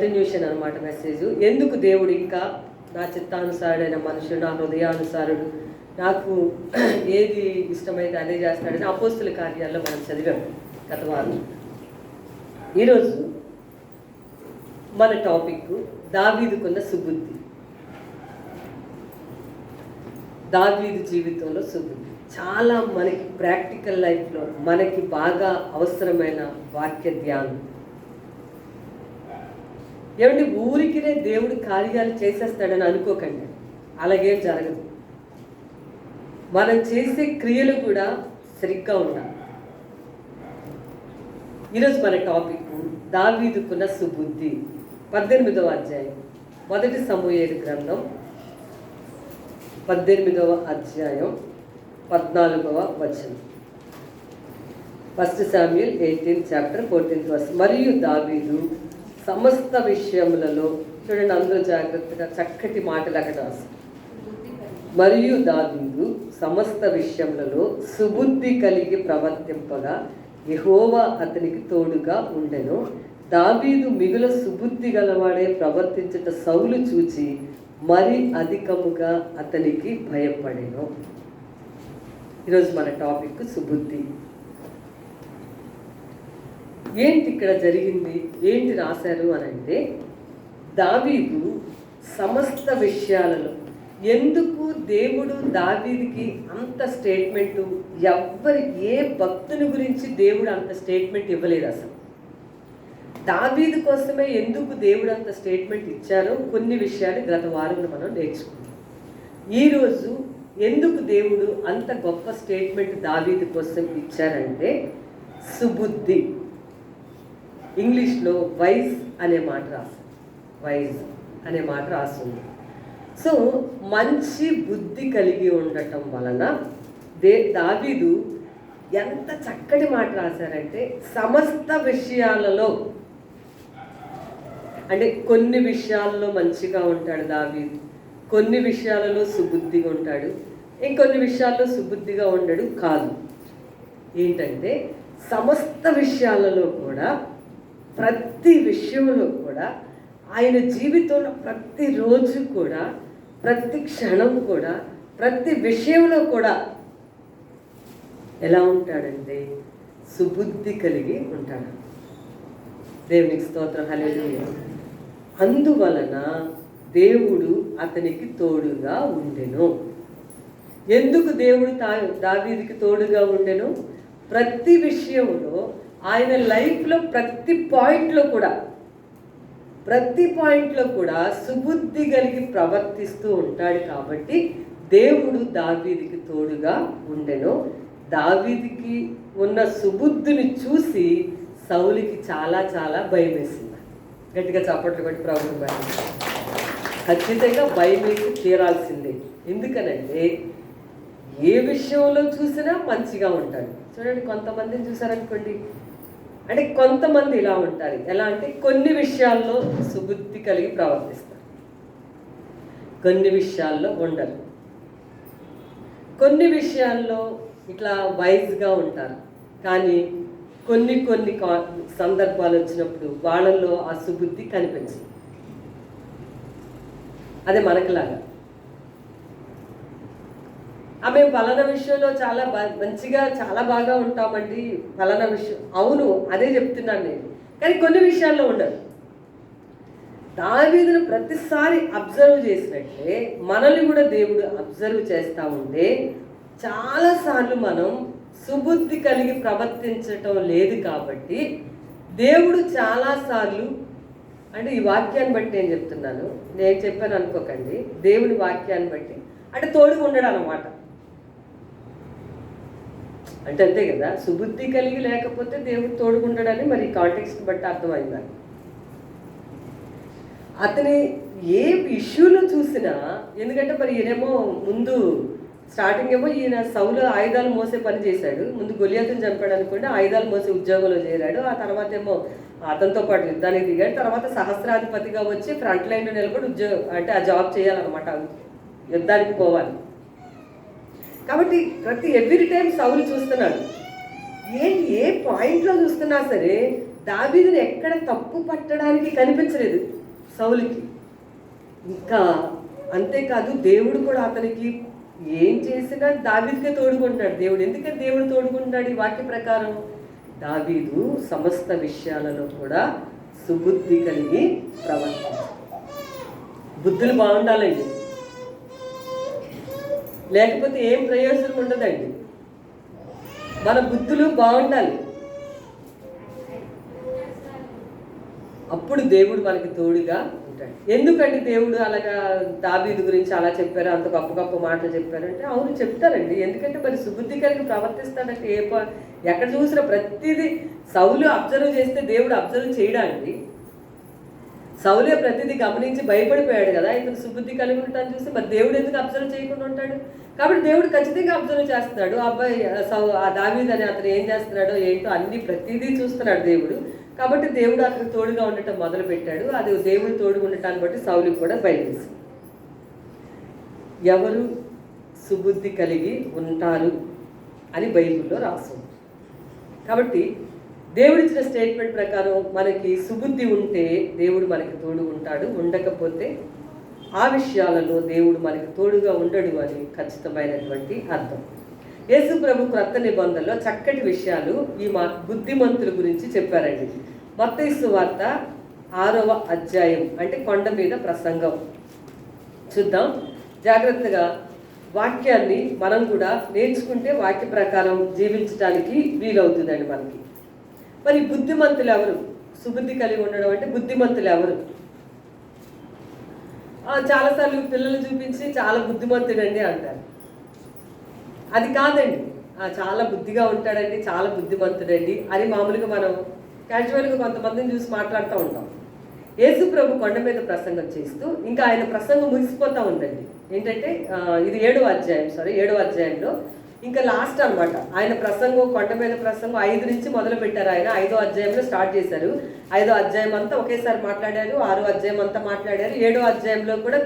Continuation అనమాట message. ఎందుకు దేవుడు ఇంకా నా చిత్తానుసారుడైన మనుషుడు, నా హృదయానుసారుడు, నాకు ఏది ఇష్టమైతే అదే చేస్తాడని అపోస్తుల కార్యాల్లో మనం చదివాం గత వారం. ఈరోజు మన టాపిక్ దావీదుకున్న సుబుద్ధి. దావీదు జీవితంలో సుబుద్ధి చాలా మనకి ప్రాక్టికల్ లైఫ్లో మనకి బాగా అవసరమైన వాక్య ధ్యానం. ఏమంటే ఊరికినే దేవుడు కార్యాలు చేసేస్తాడని అనుకోకండి, అలాగేం జరగదు. మనం చేసే క్రియలు కూడా సరిగ్గా ఉండాలి. ఈరోజు మన టాపిక్ దావీదుకున్న సుబుద్ధి. 18వ అధ్యాయం, 1 సమూయేలు గ్రంథం 18వ అధ్యాయం 14వ వచనం. 1 శామ్యూయల్ 18 చాప్టర్ 14th verse. మరియు దావీదు సమస్త విషయములలో, చూడండి అందరూ జాగ్రత్తగా చక్కటి మాటలు అక్కడ రాసి, మరియు దావీదు సమస్త విషయములలో సుబుద్ధి కలిగి ప్రవర్తింపగా యెహోవా అతనికి తోడుగా ఉండెను. దావీదు మిగుల సుబుద్ధి గలవాడే ప్రవర్తించుట సౌలు చూచి మరి అధికముగా అతనికి భయపడెను. ఈరోజు మన టాపిక్ సుబుద్ధి. ఏంటి ఇక్కడ జరిగింది, ఏంటి రాశారు అని అంటే, దావీదు సమస్త విషయాలలో, ఎందుకు దేవుడు దావీదుకి అంత స్టేట్మెంటు, ఎవ్వరి ఏ భక్తుని గురించి దేవుడు అంత స్టేట్మెంట్ ఇవ్వలేదు. అసలు దావీదు కోసమే ఎందుకు దేవుడు అంత స్టేట్మెంట్ ఇచ్చారో కొన్ని విషయాలు గత వారంలో మనం నేర్చుకున్నాం. ఈరోజు ఎందుకు దేవుడు అంత గొప్ప స్టేట్మెంట్ దావీదు కోసం ఇచ్చారంటే, సుబుద్ధి. ఇంగ్లీష్లో వైజ్ అనే మాట రాస్తుంది, వైజ్ అనే మాట రాస్తుంది. సో మంచి బుద్ధి కలిగి ఉండటం వలన దావీదు ఎంత చక్కటి మాట రాశారంటే, సమస్త విషయాలలో, అంటే కొన్ని విషయాల్లో మంచిగా ఉంటాడు దావీదు, కొన్ని విషయాలలో సుబుద్ధిగా ఉంటాడు, ఇంకొన్ని విషయాల్లో సుబుద్ధిగా ఉండడు కాదు. ఏంటంటే సమస్త విషయాలలో కూడా, ప్రతి విషయంలో కూడా, ఆయన జీవితంలో ప్రతిరోజు కూడా, ప్రతి క్షణం కూడా, ప్రతి విషయంలో కూడా ఎలా ఉంటాడంటే సుబుద్ధి కలిగి ఉంటాడు. దేవునికి స్తోత్రం, హల్లెలూయా. అందువలన దేవుడు అతనికి తోడుగా ఉండెను. ఎందుకు దేవుడు దావీదుకి తోడుగా ఉండెను? ప్రతి విషయంలో, ఆయన లైఫ్లో ప్రతి పాయింట్లో కూడా సుబుద్ధి కలిగి ప్రవర్తిస్తూ ఉంటాడు. కాబట్టి దేవుడు దావీదుకి తోడుగా ఉండెను. దావీదుకి ఉన్న సుబుద్ధిని చూసి సౌలుకి చాలా చాలా భయం వేసింది. గట్టిగా చప్పట్లు కొట్టి ప్రభువుని భయం, ఖచ్చితంగా భయం వేసి తీరాల్సిందే. ఎందుకనంటే ఏ విషయంలో చూసినా మంచిగా ఉంటాడు. చూడండి, కొంతమందిని చూసారనుకోండి, అంటే కొంతమంది ఇలా ఉంటారు. ఎలా అంటే కొన్ని విషయాల్లో సుబుద్ధి కలిగి ప్రవర్తిస్తారు, కొన్ని విషయాల్లో ఉండరు. కొన్ని విషయాల్లో ఇట్లా వైజ్గా ఉంటారు, కానీ కొన్ని సందర్భాలు వచ్చినప్పుడు వాళ్ళల్లో ఆ సుబుద్ధి కనిపించదు. అదే మనకులాగా, మేము ఫలానా విషయంలో చాలా మంచిగా చాలా బాగా ఉంటామండి, ఫలానా విషయం, అవును అదే చెప్తున్నాను నేను, కానీ కొన్ని విషయాల్లో ఉండదు. దావీదును ప్రతిసారి అబ్జర్వ్ చేసినట్లే మనల్ని కూడా దేవుడు అబ్జర్వ్ చేస్తూ ఉంటే చాలాసార్లు మనం సుబుద్ధి కలిగి ప్రవర్తించటం లేదు. కాబట్టి దేవుడు చాలాసార్లు, అంటే ఈ వాక్యాన్ని బట్టి నేను చెప్తున్నాను, నేను చెప్పాను అనుకోకండి, దేవుని వాక్యాన్ని బట్టి అంటే తోడుగా ఉండడం అన్నమాట. అంటే అంతే కదా, సుబుద్ధి కలిగి లేకపోతే దేవుడు తోడుకుంటాడని మరి కాంటెక్స్ట్ బట్టి అర్థమైందా. అతని ఏ ఇష్యూలో చూసినా, ఎందుకంటే మరి ఈయనేమో ముందు స్టార్టింగ్ ఏమో ఈయన సౌలు ఆయుధాలు మోసే పని చేశాడు. ముందు గొలియాతుని చంపాడు అనుకోండి, ఆయుధాలు మోసే ఉద్యోగంలో చేరాడు. ఆ తర్వాత ఏమో అతనితో పాటు యుద్ధానికి దిగాడు. తర్వాత సహస్రాధిపతిగా వచ్చి ఫ్రంట్ లైన్లో నిలబడి అంటే ఆ జాబ్ చేయాలన్నమాట, యుద్ధానికి పోవాలి. కాబట్టి ఎవ్రీ టైం సౌలు చూస్తున్నాడు. ఏ పాయింట్లో చూస్తున్నా సరే దావీదుని ఎక్కడ తప్పు పట్టడానికి కనిపించలేదు సౌలుకి. ఇంకా అంతేకాదు దేవుడు కూడా అతనికి ఏం చేసినా దావీదుకే తోడుకుంటున్నాడు దేవుడు. ఎందుకంటే దేవుడు తోడుకుంటున్నాడు ఈ వాక్య ప్రకారం? దావీదు సమస్త విషయాలలో కూడా సుబుద్ధి కలిగి ప్రవర్తించాడు. బుద్ధులు బాగుండాలండి, లేకపోతే ఏం ప్రయోజనం ఉండదండి. మన బుద్ధులు బాగుండాలి, అప్పుడు దేవుడు మనకి తోడుగా ఉంటాడు. ఎందుకండి దేవుడు అలాగా దావీదు గురించి అలా చెప్పారు, అంత గొప్ప గొప్ప మాటలు చెప్పారంటే అవును చెప్తారండి. ఎందుకంటే మరి సుబుద్ధి కలిగి ప్రవర్తిస్తాడంటే ఎక్కడ చూసినా ప్రతిదీ సౌలు అబ్జర్వ్ చేస్తే దేవుడు అబ్జర్వ్ చేయడానికి. సౌలే ప్రతిదీ గమనించి భయపడిపోయాడు కదా, ఇతను సుబుద్ధి కలిగి ఉంటాను చూసి మరి దేవుడు ఎందుకు అబ్జర్వ్ చేయకుండా ఉంటాడు? కాబట్టి దేవుడు ఖచ్చితంగా అబ్జర్వ్ చేస్తున్నాడు. అబ్బాయి ఆ దావీదు అని అతను ఏం చేస్తున్నాడో ఏంటో అన్ని ప్రతిదీ చూస్తున్నాడు దేవుడు. కాబట్టి దేవుడు అతను తోడుగా ఉండటం మొదలు పెట్టాడు. అది దేవుడు తోడుగా ఉండటాన్ని బట్టి సౌలుకి కూడా భయమేసింది. ఎవరు సుబుద్ధి కలిగి ఉంటారు అని బైబిల్లో రాస్తుంది. కాబట్టి దేవుడిచ్చిన స్టేట్మెంట్ ప్రకారం మనకి సుబుద్ధి ఉంటే దేవుడు మనకి తోడు ఉంటాడు, ఉండకపోతే ఆ విషయాలలో దేవుడు మనకి తోడుగా ఉండడు అని ఖచ్చితమైనటువంటి అర్థం. యేసు ప్రభు క్రొత్త నిబంధనలో చక్కటి విషయాలు ఈ బుద్ధిమంతుల గురించి చెప్పారండి. మత్తయి సువార్త 6వ అధ్యాయం అంటే కొండ మీద ప్రసంగం చూద్దాం జాగ్రత్తగా. వాక్యాన్ని మనం కూడా నేర్చుకుంటే వాక్య ప్రకారం జీవించడానికి వీలవుతుందండి మనకి. మరి బుద్ధిమంతులు ఎవరు? సుబుద్ధి కలిగి ఉండడం అంటే బుద్ధిమంతులు ఎవరు? చాలాసార్లు పిల్లలు చూపించి చాలా బుద్ధిమంతుడండి అంటారు. అది కాదండి. చాలా బుద్ధిగా ఉంటాడండి, చాలా బుద్ధిమంతుడండి అని మామూలుగా మనం క్యాజువల్గా కొంతమందిని చూసి మాట్లాడుతూ ఉంటాం. యేసు ప్రభు కొండ మీద ప్రసంగం చేస్తూ ఇంకా ఆయన ప్రసంగం ముగిసిపోతూ ఉందండి. ఏంటంటే ఇది 7వ అధ్యాయంలో ఇంకా లాస్ట్ అనమాట. ఆయన ప్రసంగం, కొండ మీద ప్రసంగం 5 నుంచి మొదలు పెట్టారు. ఆయన 5వ అధ్యాయంలో స్టార్ట్ చేశారు. 5వ అధ్యాయం అంతా ఒకేసారి మాట్లాడారు, 6వ అధ్యాయం అంతా మాట్లాడారు, 7వ అధ్యాయంలో కూడా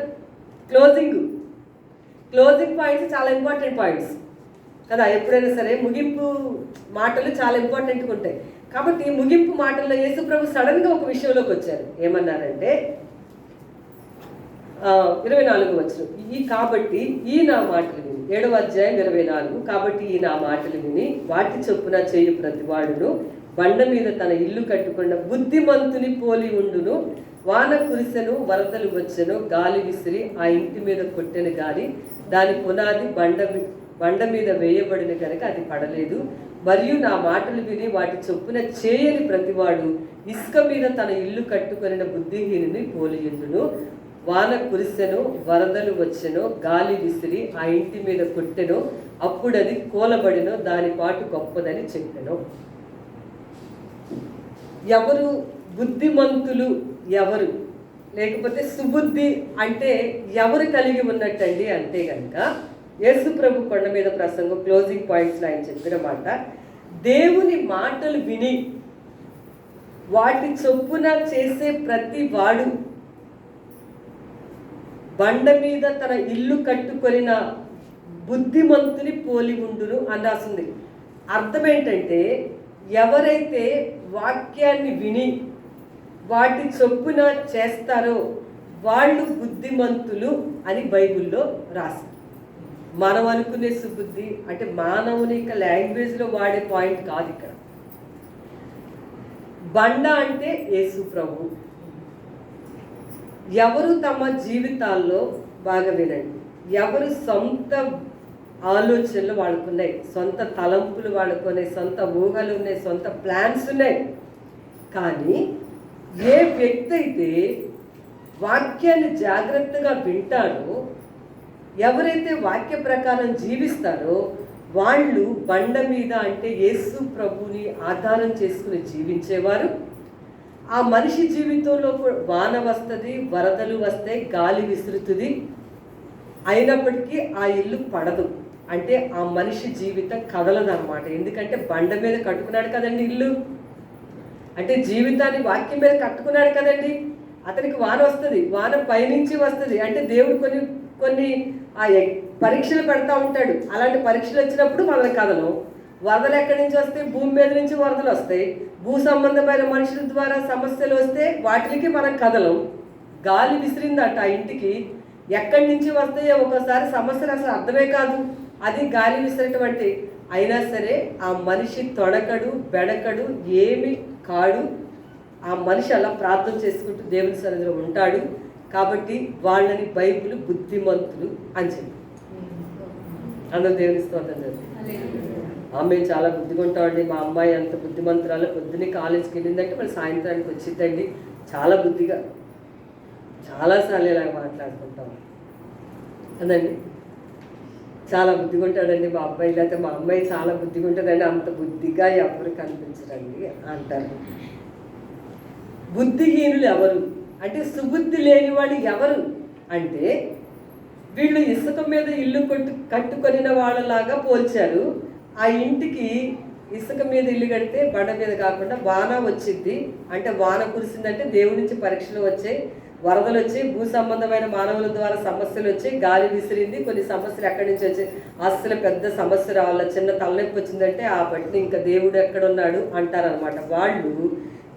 క్లోజింగ్ పాయింట్స్ చాలా ఇంపార్టెంట్ పాయింట్స్ కదా. ఎప్పుడైనా సరే ముగింపు మాటలు చాలా ఇంపార్టెంట్గా ఉంటాయి. కాబట్టి ముగింపు మాటల్లో యేసు ప్రభు సడన్గా ఒక విషయంలోకి వచ్చారు. ఏమన్నారంటే 24వ వచనం, కాబట్టి ఈ నా మాటలు విని, 7వ అధ్యాయం 24, కాబట్టి ఈ నా మాటలు విని వాటి చొప్పున చేయు ప్రతివాడును బండ మీద తన ఇల్లు కట్టుకున్న బుద్ధిమంతుని పోలి ఉండును. వాన కురిసెను, వరదలు వచ్చెను, గాలి విసిరి ఆ ఇంటి మీద కొట్టెను గాని దాని పునాది బండ మీద వేయబడిన కనుక అది పడలేదు. మరియు నా మాటలు విని వాటి చొప్పున చేయని ప్రతివాడు ఇసుక మీద తన ఇల్లు కట్టుకొనిన బుద్ధిహీనుని పోలియుండును. వాన కురిసెను, వరదలు వచ్చెను, గాలి విసిరి ఆ ఇంటి మీద కొట్టెను, అప్పుడు అది కూలబడినో దాని పాటు గొప్పదని చెప్పెను. ఎవరు బుద్ధిమంతులు? ఎవరు లేకపోతే సుబుద్ధి అంటే ఎవరు కలిగి ఉన్నట్టండి అంటే కనుక యేసు ప్రభు కొండ మీద ప్రసంగం క్లోజింగ్ పాయింట్స్లో ఆయన చెప్పిన మాట, దేవుని మాటలు విని వాటి చొప్పున చేసే ప్రతి వాడు బండ మీద తన ఇల్లు కట్టుకొనిన బుద్ధిమంతుని పోలి ఉండును అని రాసింది. అర్థం ఏంటంటే ఎవరైతే వాక్యాన్ని విని వాటి చొప్పున చేస్తారో వాళ్ళు బుద్ధిమంతులు అని బైబిల్లో రాసి. మనం అనుకునే సుబుద్ధి అంటే మానవుని యొక్క లాంగ్వేజ్లో వాడే పాయింట్ కాదు ఇక్కడ. బండ అంటే యేసు ప్రభు. ఎవరు తమ జీవితాల్లో బాగా వినండి, ఎవరు సొంత ఆలోచనలు వాళ్ళకున్నాయి, సొంత తలంపులు వాళ్ళకున్నాయి, సొంత ఊహలు ఉన్నాయి, సొంత ప్లాన్స్ ఉన్నాయి. కానీ ఏ వ్యక్తి అయితే వాక్యాన్ని జాగ్రత్తగా వింటాడో, ఎవరైతే వాక్య ప్రకారం జీవిస్తారో వాళ్ళు బండ మీద అంటే యేసు ప్రభుని ఆధారం చేసుకుని జీవించేవారు. ఆ మనిషి జీవితంలో వాన వస్తుంది, వరదలు వస్తాయి, గాలి విసురుతుంది, అయినప్పటికీ ఆ ఇల్లు పడదు. అంటే ఆ మనిషి జీవితం కదలదన్నమాట. ఎందుకంటే బండ మీద కట్టుకున్నాడు కదండి ఇల్లు, అంటే జీవితాన్ని వాక్యం మీద కట్టుకున్నాడు కదండి. అతనికి వాన వస్తుంది, వాన పైనుంచి వస్తుంది, అంటే దేవుడు కొన్ని పరీక్షలు పెడతా ఉంటాడు. అలాంటి పరీక్షలు వచ్చినప్పుడు మనల్ని కదలం, వరదలు ఎక్కడి నుంచి వస్తాయి? భూమి మీద నుంచి వరదలు వస్తాయి. భూ సంబంధమైన మనుషుల ద్వారా సమస్యలు వస్తే వాటికి మనం కదలం. గాలి విసిరిందట ఆ ఇంటికి, ఎక్కడి నుంచి వస్తాయో ఒకసారి సమస్యలు అసలు అర్థమే కాదు. అది గాలి విసిరటం అంటే. అయినా సరే ఆ మనిషి తొడకడు బెడకడు ఏమి కాడు. ఆ మనిషి అలా ప్రార్థన చేసుకుంటూ దేవుని సన్నిధిలో ఉంటాడు. కాబట్టి వాళ్ళని బైబిల్ బుద్ధిమంతులు అని చెప్పి అందరూ దేవుని స్తోత్రం చేస్తారు. మేము చాలా బుద్ధిగా ఉంటామండి. మా అమ్మాయి అంత బుద్ధిమంతురాలు. పొద్దున్నే కాలేజీకి వెళ్ళిందంటే మళ్ళీ సాయంత్రానికి వచ్చిందండి. చాలా బుద్ధిగా, చాలాసార్లు ఇలాగ మాట్లాడుకుంటాం అదండి. చాలా బుద్ధిగా ఉంటాడండి మా అబ్బాయి. లేకపోతే మా అమ్మాయి చాలా బుద్ధిగా ఉంటుందండి. అంత బుద్ధిగా ఎవరు కనిపించరండి అంటారు. బుద్ధిహీనులు ఎవరు అంటే, సుబుద్ధి లేని వాడు ఎవరు అంటే, వీళ్ళు ఇసుక మీద ఇల్లు కట్టుకొనిన వాళ్ళలాగా పోల్చారు. ఆ ఇంటికి ఇసుక మీద ఇల్లు కడితే బండ మీద కాకుండా వాన వచ్చింది అంటే, వాన కురిసిందంటే దేవుడి నుంచి పరీక్షలు వచ్చాయి, వరదలు వచ్చాయి, భూ సంబంధమైన మానవుల ద్వారా సమస్యలు వచ్చాయి, గాలి విసిరింది, కొన్ని సమస్యలు ఎక్కడి నుంచి వచ్చాయి. అసలు పెద్ద సమస్య రావాల, చిన్న తలనొప్పి వచ్చిందంటే ఆ బట్టి ఇంకా దేవుడు ఎక్కడున్నాడు అంటారనమాట. వాళ్ళు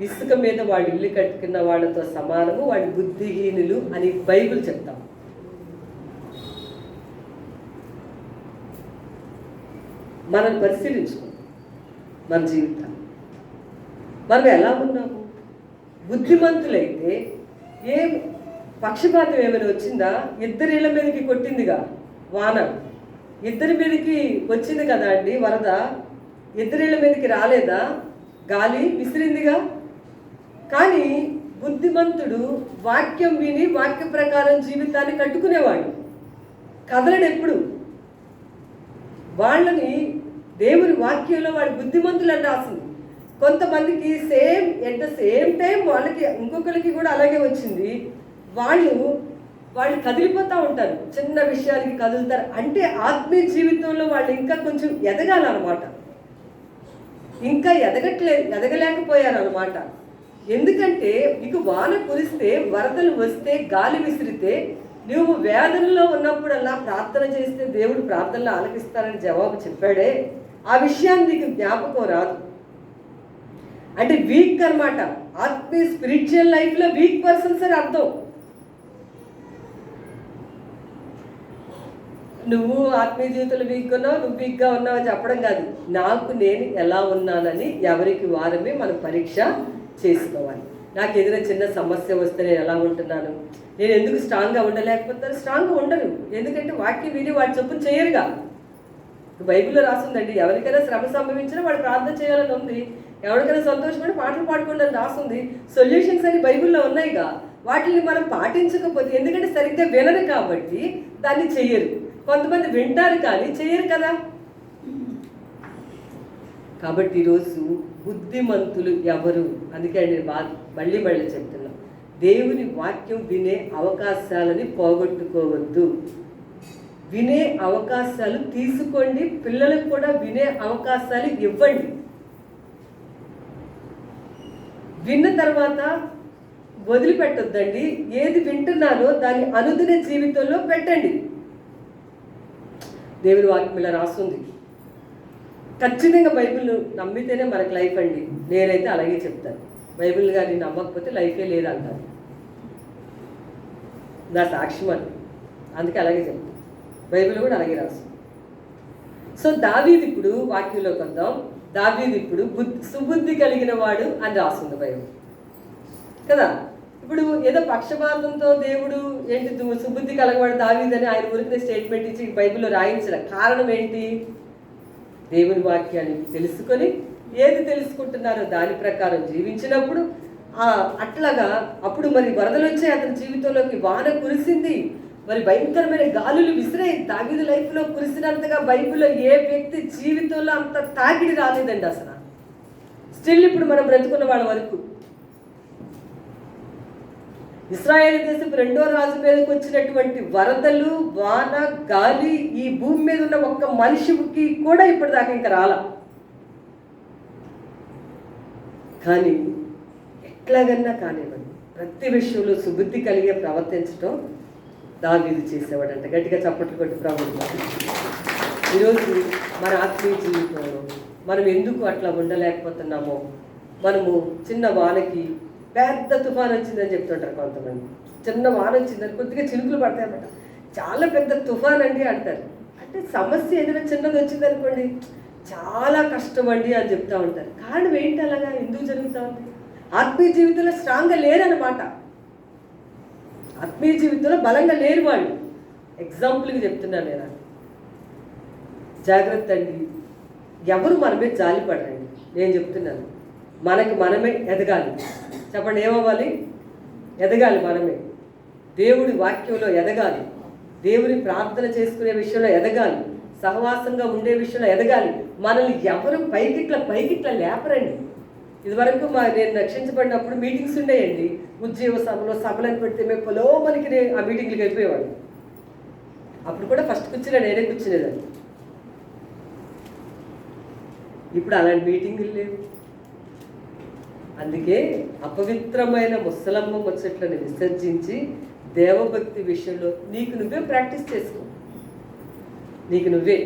ఇసుక మీద వాళ్ళు ఇల్లు కట్టుకున్న వాళ్ళతో సమానము, వాళ్ళు బుద్ధిహీనులు అని బైబిల్ చెప్తాం. మనం పరిశీలించుకుంటాం మన జీవితాన్ని, మనం ఎలా ఉన్నాము. బుద్ధిమంతులైతే ఏం పక్షపాతం ఏమైనా వచ్చిందా? ఇద్దరిళ్ళ మీదకి కొట్టిందిగా వాన, ఇద్దరి మీదకి వచ్చింది కదా అండి వరద, ఇద్దరిళ్ళ మీదకి రాలేదా? గాలి విసిరిందిగా. కానీ బుద్ధిమంతుడు వాక్యం విని వాక్య ప్రకారం జీవితాన్ని కట్టుకునేవాడు, కదలడు ఎప్పుడు. వాళ్ళని దేవుని వాక్యంలో వాడి బుద్ధిమంతులు అని రాసింది. కొంతమందికి same at the same time వాళ్ళకి ఇంకొకరికి కూడా అలాగే వచ్చింది. వాళ్ళు కదిలిపోతూ ఉంటారు, చిన్న విషయాలకి కదులుతారు. అంటే ఆత్మీయ జీవితంలో వాళ్ళు ఇంకా కొంచెం ఎదగాలన్నమాట. ఇంకా ఎదగలేకపోయారు అనమాట. ఎందుకంటే నీకు వాన కురిస్తే, వరదలు వస్తే, గాలి విసిరితే, నువ్వు వేదనలో ఉన్నప్పుడల్లా ప్రార్థన చేస్తే దేవుడు ప్రార్థనలో ఆలకిస్తారని జవాబు చెప్పాడే, ఆ విషయాన్ని నీకు జ్ఞాపకం రాదు. అంటే వీక్ అనమాట. ఆత్మీయ స్పిరిచువల్ లైఫ్లో వీక్ పర్సన్స్ అని అర్థం. నువ్వు ఆత్మీయ జీవితంలో వీక్గా ఉన్నావు, నువ్వు వీక్గా ఉన్నావు అని చెప్పడం కాదు. నాకు నేను ఎలా ఉన్నానని ఎవరికి వారమే మనం పరీక్ష చేసుకోవాలి. నాకు ఏదైనా చిన్న సమస్య వస్తే నేను ఎలా ఉంటున్నాను, నేను ఎందుకు స్ట్రాంగ్గా ఉండలేకపోతాను? స్ట్రాంగ్గా ఉండను, ఎందుకంటే వాక్యం విని వాటి చొప్పున చేయరుగా. బైబిల్లో రాస్తుందండి, ఎవరికైనా శ్రమ సంభవించినా వాడు ప్రార్థన చేయాలని ఉంది, ఎవరికైనా సంతోషపడి పాటలు పాడుకోండి అని రాస్తుంది. సొల్యూషన్స్ అని బైబిల్లో ఉన్నాయిగా. వాటిని మనం పాటించకపోతే, ఎందుకంటే సరిగ్గా వినరు కాబట్టి దాన్ని చెయ్యరు. కొంతమంది వింటారు కానీ చెయ్యరు కదా. కాబట్టి ఈరోజు బుద్ధిమంతులు ఎవరు? అందుకే నేను మళ్ళీ చెప్తున్నా, దేవుని వాక్యం వినే అవకాశాలని పోగొట్టుకోవద్దు. వినే అవకాశాలు తీసుకోండి, పిల్లలకు కూడా వినే అవకాశాలు ఇవ్వండి. విన్న తర్వాత వదిలిపెట్టొద్దండి. ఏది వింటున్నారో దాన్ని అనుదిన జీవితంలో పెట్టండి. దేవుని వాక్యం ఇలా రాస్తుంది. ఖచ్చితంగా బైబిల్ నమ్మితేనే మనకు లైఫ్ అండి. నేనైతే అలాగే చెప్తాను. బైబిల్ కానీ నమ్మకపోతే లైఫే లేదంటారు. నా సాక్ష్యం అని, అందుకే అలాగే చెప్తాను. బైబిల్ కూడా అలాగే రాస్తుంది. సో దావీదు ఇప్పుడు వాక్యంలోకి వద్దాం. దావీదు ఇప్పుడు సుబుద్ధి కలిగిన వాడు అని రాస్తుంది బైబిల్ కదా. ఇప్పుడు ఏదో పక్షపాతంతో దేవుడు ఏంటి సుబుద్ధి కలగవాడు దావీదని ఆయన గురించి స్టేట్మెంట్ ఇచ్చి బైబిల్లో రాయించిన కారణం ఏంటి? దేవుని వాక్యాన్ని తెలుసుకొని ఏది తెలుసుకుంటున్నారో దాని ప్రకారం జీవించినప్పుడు అట్లాగా అప్పుడు మరి వరదలు వచ్చాయి అతని జీవితంలోకి, వాన కురిసింది, మరి భయంకరమైన గాలులు విసిరాయి. దావీదు లైఫ్లో కురిసినంతగా బైబిల్లో ఏ వ్యక్తి జీవితంలో అంత తాకిడి రాలేదండి అసలు. స్టిల్ ఇప్పుడు మనం బ్రతుకున్న వాళ్ళ వరకు ఇశ్రాయేలు దేశపు రెండో రాజు మీదకి వచ్చినటువంటి వరదలు, వాన, గాలి ఈ భూమి మీద ఉన్న ఒక్క మనిషికి కూడా ఇప్పటిదాకా ఇంకా రాలా. కానీ ఎట్లాగన్నా కానివ్వండి, ప్రతి విషయంలో సుబుద్ధి కలిగే ప్రవర్తించడం దావీదు చేసేవాడంట. గట్టిగా చప్పట్లు కొట్టి ప్రభుత్వం. ఈరోజు మన ఆత్మీయ జీవితంలో మనం ఎందుకు అట్లా ఉండలేకపోతున్నామో, మనము చిన్న వానకి పెద్ద తుఫాన్ వచ్చిందని చెప్తుంటారు కొంతమంది. చిన్న వాన వచ్చిందని కొద్దిగా చినుకులు పడతాయన్నమాట, చాలా పెద్ద తుఫాన్ అండి అంటారు. అంటే సమస్య ఏదైనా చిన్నది వచ్చింది అనుకోండి, చాలా కష్టం అండి అని చెప్తూ ఉంటారు. కారణం ఏంటి, అలాగా ఎందుకు జరుగుతూ ఉంది? ఆత్మీయ జీవితంలో స్ట్రాంగ్గా లేరన్నమాట. ఆత్మీయ జీవితంలో బలంగా లేరు వాళ్ళు. ఎగ్జాంపుల్గా చెప్తున్నాను నేను. జాగ్రత్త అండి, ఎవరు మన మీద జాలిపడరండి. నేను చెప్తున్నాను, మనకి మనమే ఎదగాలి. చెప్పండి, ఏమవ్వాలి? ఎదగాలి మనమే. దేవుడి వాక్యంలో ఎదగాలి, దేవుని ప్రార్థన చేసుకునే విషయంలో ఎదగాలి, సహవాసంగా ఉండే విషయంలో ఎదగాలి. మనల్ని ఎవరు పైకిట్లా లేపరండి. ఇదివరకు నేను రక్షించబడినప్పుడు మీటింగ్స్ ఉండేయండి, ఉద్యోగ సభలను పెడితే మేము పొలో మనకి ఆ మీటింగ్లకు వెళ్ళిపోయేవాడు. అప్పుడు కూడా ఫస్ట్ కూర్చున్నా, నేనే కూర్చునేదాన్ని. ఇప్పుడు అలాంటి మీటింగులు లేవు. అందుకే అపవిత్రమైన ముసలమ్మ ముచ్చట్లను విసర్జించి దేవభక్తి విషయంలో నీకు నువ్వే ప్రాక్టీస్ చేసుకో. నీకు నువ్వే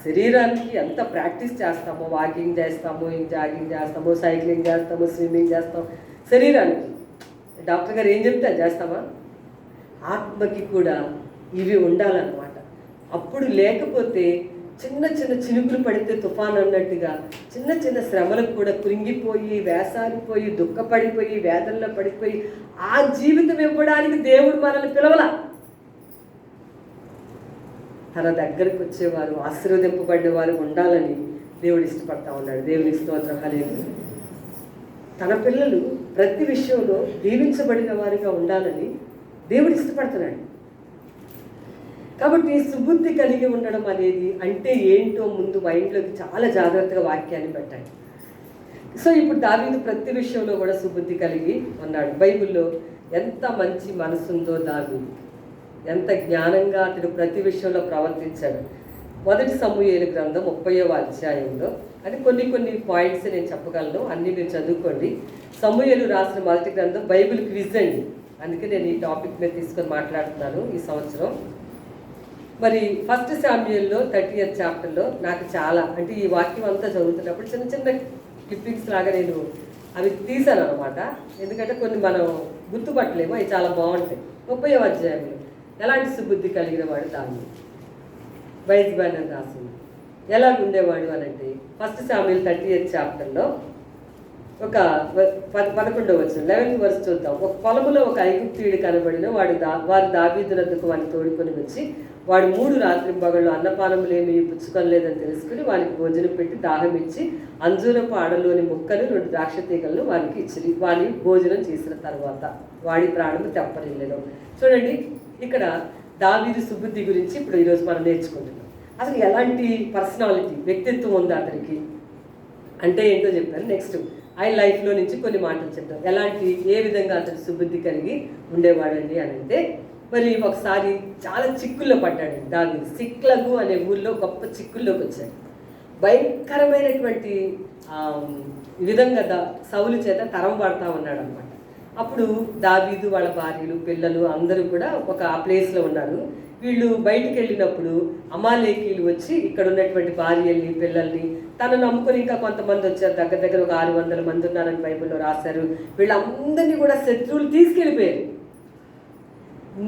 శరీరానికి ఎంత ప్రాక్టీస్ చేస్తామో, వాకింగ్ చేస్తాము, జాగింగ్ చేస్తాము, సైక్లింగ్ చేస్తాము, స్విమ్మింగ్ చేస్తాం, శరీరానికి డాక్టర్ గారు ఏం చెప్తే అది చేస్తామా? ఆత్మకి కూడా ఇవి ఉండాలన్నమాట. అప్పుడు లేకపోతే చిన్న చిన్న చినుకులు పడితే తుఫాన్ అన్నట్టుగా చిన్న చిన్న శ్రమలకు కూడా కృంగిపోయి, వేసారిపోయి, దుఃఖపడిపోయి, వేదనలో పడిపోయి ఆ జీవితం ఇవ్వడానికి దేవుడు మనల్ని పిలవలా. తన దగ్గరకు వచ్చేవారు, ఆశీర్వదింపబడేవారు ఉండాలని దేవుడు ఇష్టపడతా ఉన్నాడు. దేవునికి స్తోత్రం. హల్లెలూయా. తన పిల్లలు ప్రతి విషయంలో దీవించబడిన వారిగా ఉండాలని దేవుడు ఇష్టపడుతున్నాడు. కాబట్టి సుబుద్ధి కలిగి ఉండడం అనేది అంటే ఏంటో ముందు మైండ్లోకి చాలా జాగ్రత్తగా వాక్యాన్ని పెట్టండి. సో ఇప్పుడు దావీదు ప్రతి విషయంలో కూడా సుబుద్ధి కలిగి ఉన్నాడు. బైబిల్లో ఎంత మంచి మనసుందో దావీదు, ఎంత జ్ఞానంగా అతడు ప్రతి విషయంలో ప్రవర్తించాడు. 1 సమూయేలు గ్రంథం 30వ అధ్యాయంలో అది కొన్ని పాయింట్స్ నేను చెప్పగలను, అన్నీ మీరు చదువుకోండి. సమూయేలు రాసిన మొదటి గ్రంథం బైబిల్ క్విజ్ అండి, అందుకే నేను ఈ టాపిక్ మీద తీసుకొని మాట్లాడుతున్నాను ఈ సంవత్సరం. మరి 1 శామ్యూయల్లో 30వ చాప్టర్లో నాకు చాలా అంటే ఈ వాక్యం అంతా చదువుతున్నప్పుడు చిన్న చిన్న క్లిప్పింగ్స్ లాగా నేను అవి తీశాను అనమాట. ఎందుకంటే కొన్ని మనం గుర్తుపట్టలేము, అవి చాలా బాగుంటాయి. 30వ అధ్యాయంలో ఎలాంటి సుబుద్ధి కలిగిన వాడు దాన్ని వైజ్ బ్యానర్ రాసింది. ఎలాగ ఉండేవాడు అని అంటే 1 శామ్యూయల్ 30వ చాప్టర్లో ఒక 11వ వచనం 11th వర్స్ చూద్దాం. ఒక పొలములో ఒక ఐగుప్తీయుడు కనబడిన వారు దావీదు వద్దకు వాడిని తోడుకొని వచ్చి, వాడు 3 రాత్రింబగళ్ళు అన్నపానములేమీ పుచ్చుకొనలేదని తెలుసుకుని వానికి భోజనం పెట్టి దాహం ఇచ్చి అంజూరపు ఆడలోని ముక్కలు 2 ద్రాక్ష తీగలను వానికి ఇచ్చి వాని భోజనం చేసిన తర్వాత వాడి ప్రాణము తెప్పరిల్లేదు. చూడండి, ఇక్కడ దావీదు సుబుద్ధి గురించి ఇప్పుడు ఈరోజు మనం నేర్చుకుంటున్నాం. అసలు ఎలాంటి పర్సనాలిటీ, వ్యక్తిత్వం ఉంది అతనికి అంటే ఏంటో చెప్పాను. నెక్స్ట్ ఆయన లైఫ్లో నుంచి కొన్ని మాటలు చెప్తాం. ఏ విధంగా అతను సుబుద్ధి కలిగి ఉండేవాడండి అని అంటే, మరి ఒకసారి చాలా చిక్కుల్లో పడ్డాడు దావీదు. సిక్లగు అనే ఊళ్ళో గొప్ప చిక్కుల్లోకి వచ్చాడు. భయంకరమైనటువంటి విధంగా సౌలు చేత తరం పడతా ఉన్నాడు అనమాట. అప్పుడు దావీదు వాళ్ళ భార్యలు, పిల్లలు అందరూ కూడా ఒక ప్లేస్లో ఉన్నారు. వీళ్ళు బయటికి వెళ్ళినప్పుడు అమాలేకీయులు వచ్చి ఇక్కడ ఉన్నటువంటి భార్యల్ని, పిల్లల్ని తను నమ్ముకొని ఇంకా కొంతమంది వచ్చారు. దగ్గర ఒక 600 మంది ఉన్నారని బైబిల్లో రాశారు. వీళ్ళందరినీ కూడా శత్రువులు తీసుకెళ్ళిపోయారు.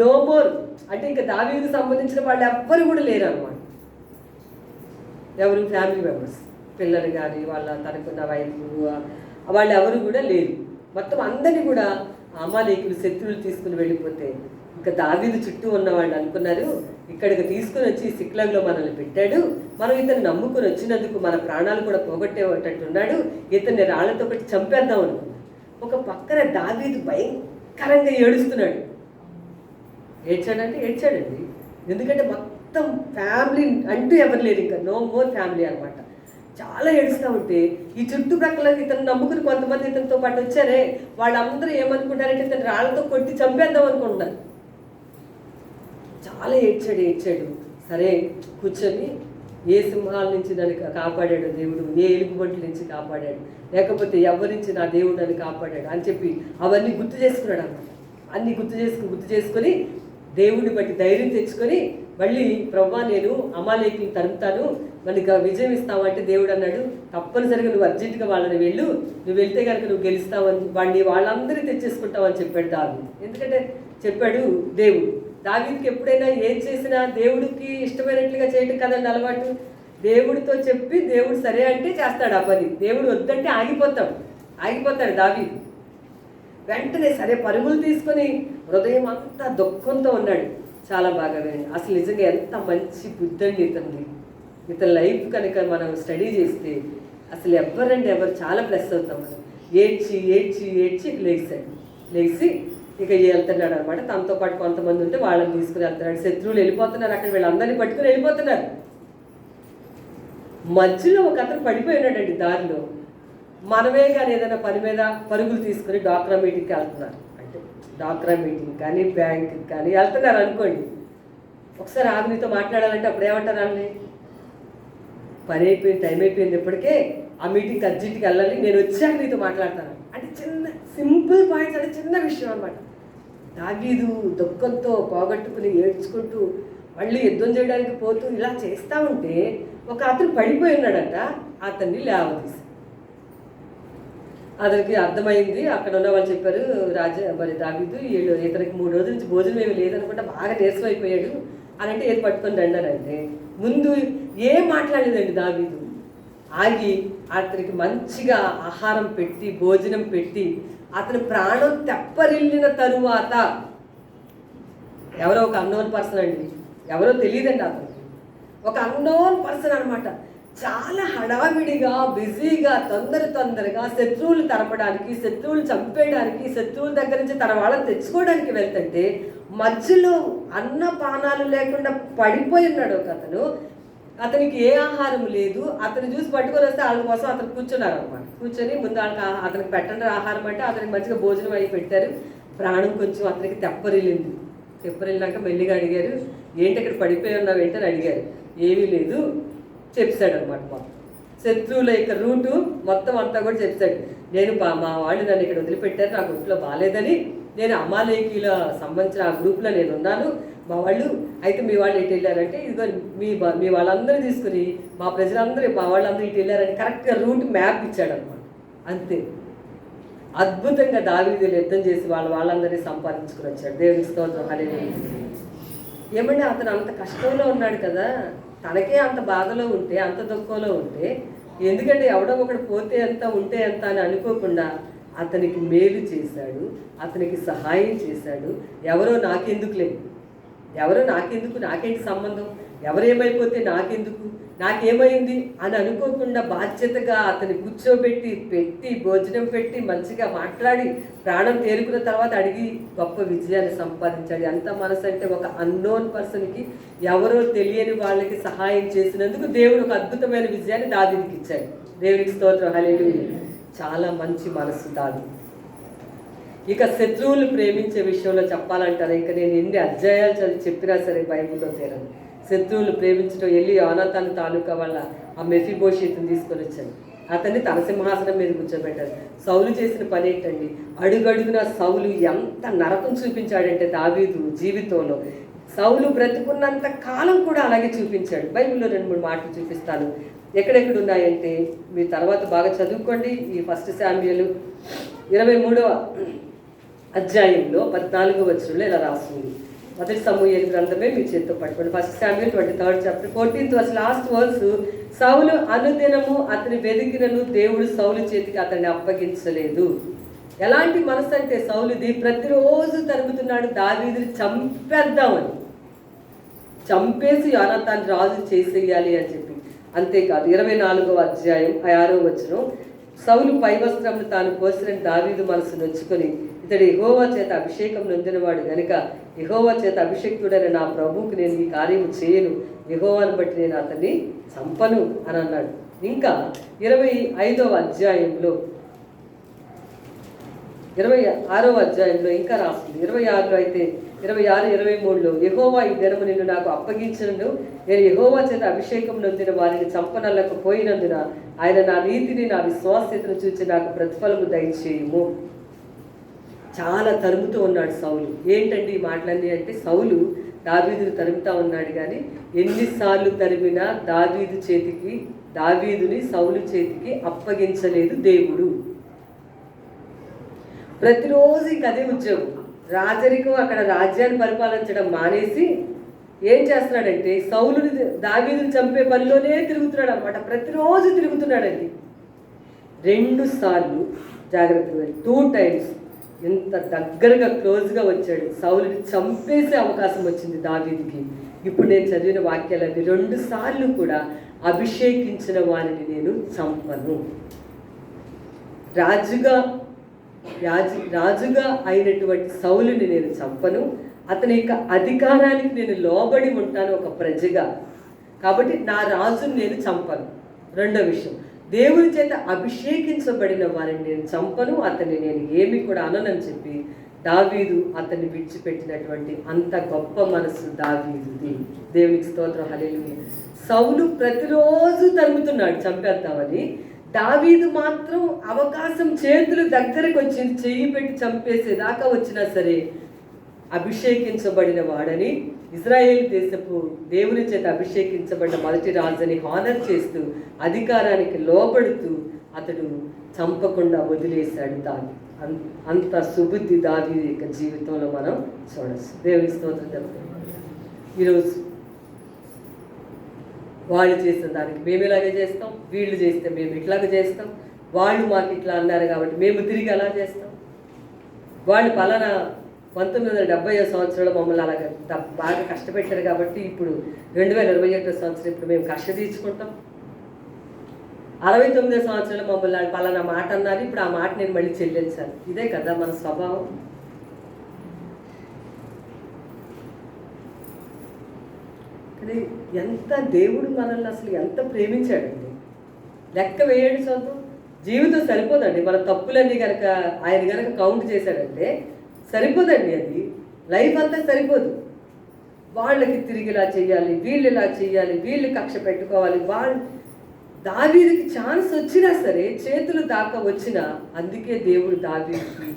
నో మోర్ అంటే ఇంకా దావీదుకు సంబంధించిన వాళ్ళు ఎవ్వరు కూడా లేరు అనమాట. ఎవరు ఫ్యామిలీ మెంబర్స్, పిల్లలు కానీ తనకున్న వైఫ్ వాళ్ళు ఎవరు కూడా లేరు. మొత్తం అందరినీ కూడా అమాలేకులు శత్రువులు తీసుకుని వెళ్ళిపోతే ఇంకా దావీదు చుట్టూ ఉన్న వాళ్ళు అనుకున్నారు, ఇక్కడికి తీసుకుని వచ్చి సిక్లగ్లో మనల్ని పెట్టాడు, మనం ఇతను నమ్ముకుని వచ్చినందుకు మన ప్రాణాలు కూడా పోగొట్టేటట్టున్నాడు, ఇతన్ని రాళ్లతో పెట్టి చంపేద్దాం అనుకున్నాడు. ఒక పక్కన దావీదు భయంకరంగా ఏడుస్తున్నాడు. ఏడ్చాడండి. ఎందుకంటే మొత్తం ఫ్యామిలీ అంటూ ఎవరు లేరు, ఇంకా నో మోర్ ఫ్యామిలీ అనమాట. చాలా ఏడుస్తూ ఉంటే ఈ చుట్టుప్రక్కల ఇతను నమ్ముకుని కొంతమంది ఇతనితో పాటు వచ్చారే, వాళ్ళందరూ ఏమనుకుంటారంటే ఇతను రాళ్ళతో కొట్టి చంపేద్దాం అనుకుంటున్నారు. చాలా ఏడ్చాడు. సరే కూర్చొని, ఏ సింహాల నుంచి నన్ను కాపాడాడు దేవుడు, ఏ ఎలుగుబంట్ల నుంచి కాపాడాడు, లేకపోతే ఎవరి నుంచి నా దేవుడు నన్ను కాపాడాడు అని చెప్పి అవన్నీ గుర్తు చేసుకున్నాడు అన్నమాట. అన్నీ గుర్తు చేసుకొని దేవుడిని బట్టి ధైర్యం తెచ్చుకొని మళ్ళీ ప్రభువా నేను అమాలేకుని తరుముతాను, మనకి విజయం ఇస్తావంటే దేవుడు అన్నాడు, తప్పనిసరిగా నువ్వు అర్జెంటుగా వాళ్ళని నువ్వు వెళ్తే కనుక నువ్వు గెలుస్తావని వాళ్ళందరినీ తెచ్చేసుకుంటావని చెప్పాడు దావీదు. ఎందుకంటే చెప్పాడు దేవుడు. దావీదుకి ఎప్పుడైనా ఏం చేసినా దేవుడికి ఇష్టమైనట్లుగా చేయటం కదండి అలవాటు. దేవుడితో చెప్పి దేవుడు సరే అంటే చేస్తాడు ఆ పని, దేవుడు వద్దంటే ఆగిపోతాడు దావీదు. వెంటనే సరే పరుగులు తీసుకొని హృదయం అంతా దుఃఖంతో ఉన్నాడు. చాలా బాగా వినండి. అసలు నిజంగా ఎంత మంచి బుద్ధి అండి ఇతని లైఫ్ కనుక మనం స్టడీ చేస్తే అసలు ఎవరు చాలా ప్లస్ అవుతాం మనం. ఏడ్చి లేచి ఇక వెళ్తున్నాడు అనమాట. తనతో పాటు కొంతమంది ఉంటే వాళ్ళని తీసుకుని వెళ్తున్నాడు. శత్రువులు వెళ్ళిపోతున్నారు, అక్కడ వీళ్ళందరినీ పట్టుకుని వెళ్ళిపోతున్నారు. మధ్యలో ఒక అతను పడిపోయినాడండి దారిలో. మనమే కానీ ఏదైనా పని మీద పరుగులు తీసుకుని డాక్రా మీటింగ్కి వెళ్తున్నారు, అంటే డాక్రా మీటింగ్ కానీ బ్యాంక్కి కానీ వెళ్తున్నారు అనుకోండి. ఒకసారి ఆవినితో మాట్లాడాలంటే అప్పుడు ఏమంటారు వాళ్ళని, పని అయిపోయింది, టైం అయిపోయింది, ఇప్పటికే ఆ మీటింగ్కి అర్జెంట్కి వెళ్ళాలి, నేను వచ్చాక నీతో మాట్లాడతాను అంటే చిన్న సింపుల్ పాయింట్స్, అంటే చిన్న విషయం అనమాట. దావీదు దుఃఖంతో పోగొట్టుకుని ఏడ్చుకుంటూ మళ్ళీ యుద్ధం చేయడానికి పోతూ ఇలా చేస్తూ ఉంటే ఒక అతను పడిపోయి ఉన్నాడట. అతన్ని లేవదీసి అతనికి అర్థమైంది. అక్కడ ఉన్న వాళ్ళు చెప్పారు, మరి దావీదు ఇతనికి 3 రోజుల నుంచి భోజనం ఏమి లేదనుకుంటా బాగా నీరసం అయిపోయాడు అని అంటే ఏది పట్టుకొని రండారంటే ముందు ఏం మాట్లాడలేదండి దావీదు. ఆగి అతనికి మంచిగా ఆహారం పెట్టి భోజనం పెట్టి అతని ప్రాణం తెప్పరిల్లిన తరువాత, ఎవరో ఒక అన్నోన్ పర్సన్ అండి, ఎవరో తెలియదండి అతనికి, ఒక అన్నోన్ పర్సన్ అనమాట, చాలా హడావిడిగా బిజీగా తొందరగా శత్రువులు తరపడానికి, శత్రువులు చంపేయడానికి, శత్రువుల దగ్గర నుంచి తన వాళ్ళని తెచ్చుకోవడానికి వెళ్తుంటే మధ్యలో అన్నపానాలు లేకుండా పడిపోయి ఉన్నాడు ఒక అతను. అతనికి ఏ ఆహారం లేదు. అతను చూసి పట్టుకొని వస్తే వాళ్ళ కోసం అతను కూర్చున్నారు అనమాట. కూర్చొని ముందు అతనికి పెట్టండి ఆహారం అంటే అతనికి మంచిగా భోజనం అయి పెట్టారు. ప్రాణం కొంచెం అతనికి తెప్పరిల్లినాక మెల్లిగా అడిగారు, ఏంటి ఇక్కడ పడిపోయి ఉన్నావు ఏంటని అడిగారు. ఏమీ లేదు చెప్పాడు అనమాట. మొత్తం శత్రువుల యొక్క రూటు మొత్తం అంతా కూడా చెప్పాడు. నేను మా వాళ్ళు నన్ను ఇక్కడ వదిలిపెట్టారు, నాకు ఒంట్లో బాగాలేదని, నేను అమాలేకీల సంబంధించిన ఆ గ్రూప్లో నేను ఉన్నాను, మా వాళ్ళు అయితే మీ వాళ్ళు ఇటు వెళ్ళారంటే ఇదిగో మీ వాళ్ళందరూ తీసుకుని మా ప్రజలందరూ మా వాళ్ళందరూ ఇటు వెళ్ళారని కరెక్ట్గా రూట్ మ్యాప్ ఇచ్చాడు అనమాట. అంతే అద్భుతంగా దావీదు యుద్ధం చేసి వాళ్ళందరినీ సంపాదించుకుని వచ్చాడు. దేవుని స్తోత్రం హల్లెలూయా. ఏమంటే అతను అంత కష్టంలో ఉన్నాడు కదా, తనకే అంత బాధలో ఉంటే, అంత దుఃఖంలో ఉంటే, ఎందుకంటే ఎవడో ఒకడు పోతే ఎంత ఉంటే ఎంత అని అనుకోకుండా అతనికి మేలు చేశాడు, అతనికి సహాయం చేశాడు. ఎవరో నాకెందుకు, నాకేంటి సంబంధం, ఎవరేమైపోతే నాకేమైంది అని అనుకోకుండా బాధ్యతగా అతన్ని కూర్చోబెట్టి భోజనం పెట్టి మంచిగా మాట్లాడి ప్రాణం తేరుకున్న తర్వాత అడిగి గొప్ప విజయాన్ని సంపాదించాడు. ఎంత మనసు అంటే ఒక అన్నోన్ పర్సన్కి, ఎవరో తెలియని వాళ్ళకి సహాయం చేసినందుకు దేవుడు ఒక అద్భుతమైన విజయాన్ని దావీదుకి ఇచ్చాడు. దేవునికి స్తోత్రం హల్లెలూయా. చాలా మంచి మనసు దావీదు. ఇక శత్రువులు ప్రేమించే విషయంలో చెప్పాలంటారా, ఇంకా నేను ఎన్ని అధ్యాయాలు చదివి చెప్పినా సరే బైబిల్లో తీరదు. శత్రువులు ప్రేమించడం వెళ్ళి యోనాతాను తాలూకా వల్ల ఆ మెఫీబోషెతుని తీసుకొని వచ్చాడు. అతన్ని తన సింహాసనం మీద కూర్చోబెట్టారు. సౌలు చేసిన పని ఏంటండి, అడుగడుగున సౌలు ఎంత నరకం చూపించాడంటే దావీదు జీవితంలో. సౌలు బ్రతుకున్నంత కాలం కూడా అలాగే చూపించాడు. బైబిల్లో 2-3 మాటలు చూపిస్తాను. ఎక్కడెక్కడ ఉన్నాయంటే మీ తర్వాత బాగా చదువుకోండి. ఈ 1 శామ్యూయలు 23వ అధ్యాయంలో 14వ వచనంలో ఇలా రాస్తుంది. 1 సమూయేలు గ్రంథమే మీ చేతితో పట్టుకోండి. 1 Samuel 23rd chapter 14th verse last verse. సౌలు అనుదినము అతని వెదికినను దేవుడు సౌలు చేతికి అతన్ని అప్పగించలేదు. ఎలాంటి మనసు అంటే సౌలుది, ప్రతిరోజు తరుగుతున్నాడు దావీదుని చంపేద్దామని, చంపేసి యోనాతాను రాజు చేసేయాలి అని చెప్పి. అంతేకాదు 24వ అధ్యాయం 6వ వచనం. సౌలు పై వస్త్రమును తాను కోసిన దావీదు మనసు నొచ్చుకొని, ఇతడు యెహోవా చేత అభిషేకం నొందినవాడు గనుక యెహోవా చేత అభిషేక్తుడైన నా ప్రభువుకు నేను ఈ కార్యము చేయను, యెహోవాను బట్టి నేను అతన్ని చంపను అని అన్నాడు. ఇంకా 26వ అధ్యాయంలో 26వ అధ్యాయంలో ఇంకా రాస్తుంది. 26లో అయితే 26, 23లో యెహోవా ఈ దినము నిన్ను నాకు అప్పగించను, నేను యెహోవా చేత అభిషేకం నొందిన వారిని చంపనల్లకపోయినందున ఆయన నా నీతిని నా విశ్వాస్యతను చూచి నాకు ప్రతిఫలము దయచేయము. చాలా తరుముతూ ఉన్నాడు సౌలు. ఏంటండి ఈ మాటలన్నీ అంటే, సౌలు దావీదుని తరుముతా ఉన్నాడు, కానీ ఎన్నిసార్లు తరిమినా దావీదుని సౌలు చేతికి అప్పగించలేదు దేవుడు. ప్రతిరోజు ఇంక అదే ఉద్యోగం. రాజరికం అక్కడ రాజ్యాన్ని పరిపాలించడం మానేసి ఏం చేస్తున్నాడంటే సౌలుని దావీదుని చంపే పనిలోనే తిరుగుతున్నాడు అనమాట. ప్రతిరోజు తిరుగుతున్నాడండి. 2 సార్లు జాగ్రత్తగా 2 టైమ్స్ ఎంత దగ్గరగా క్లోజ్గా వచ్చాడు. సౌలుని చంపేసే అవకాశం వచ్చింది దావీదుకి. ఇప్పుడు నేను చదివిన వాక్యాలు అవి. 2 సార్లు కూడా అభిషేకించిన వారిని నేను చంపను. రాజుగా అయినటువంటి సౌలుని నేను చంపను. అతని యొక్క అధికారానికి నేను లోబడి ఉంటాను ఒక ప్రజగా. కాబట్టి నా రాజుని నేను చంపను. రెండో విషయం, దేవుని చేత అభిషేకించబడిన వారిని నేను చంపను, అతన్ని నేను ఏమి కూడా అననని చెప్పి దావీదు అతన్ని విడిచిపెట్టినటువంటి అంత గొప్ప మనసు దావీదుది. దేవునికి స్తోత్రం, హల్లెలూయా. సౌలు ప్రతిరోజు తరుముతున్నాడు చంపేద్దామని. దావీదు మాత్రం అవకాశం చేతులు దగ్గరకు వచ్చింది, చెయ్యి పెట్టి చంపేసేదాకా వచ్చినా సరే అభిషేకించబడిన వాడని, ఇజ్రాయేల్ దేశపు దేవుని చేత అభిషేకించబడిన మొదటి రాజుని హానర్ చేస్తూ అధికారానికి లోబడుతూ అతడు చంపకుండా వదిలేశాడు. అంత సుబుద్ధి దావీదు యొక్క జీవితంలో మనం చూడవచ్చు. దేవుని స్తోత్రం. ఈరోజు వాళ్ళు చేసిన దానికి మేము ఇలాగే చేస్తాం, వీళ్ళు చేస్తే మేము ఇట్లాగే చేస్తాం, వాళ్ళు మాకు ఇట్లా అన్నారు కాబట్టి మేము తిరిగి అలా చేస్తాం. వాళ్ళు పలానా 1970 సంవత్సరంలో మమ్మల్ని అలాగే బాగా కష్టపెట్టారు కాబట్టి ఇప్పుడు 2021 సంవత్సరం ఇప్పుడు మేము కష్ట తీర్చుకుంటాం. 69 సంవత్సరంలో మమ్మల్ని పలానా మాట అన్నారు, ఇప్పుడు ఆ మాట నేను మళ్ళీ చెల్లించాను. ఇదే కదా మన స్వభావం. కానీ ఎంత దేవుడు మనల్ని అసలు ఎంత ప్రేమించాడండి. లెక్క వేయండి సొంతం. జీవితం సరిపోదండి. మన తప్పులన్నీ కనుక ఆయన కనుక కౌంట్ చేశాడంటే సరిపోదండి. అది లైఫ్ అంతా సరిపోదు. వాళ్ళకి తిరిగి ఇలా చేయాలి, వీళ్ళు ఇలా చేయాలి, వీళ్ళు కక్ష పెట్టుకోవాలి. దావీదుకి ఛాన్స్ వచ్చినా సరే చేతులు దాకా వచ్చినా అందుకే దేవుడు దావీదుకి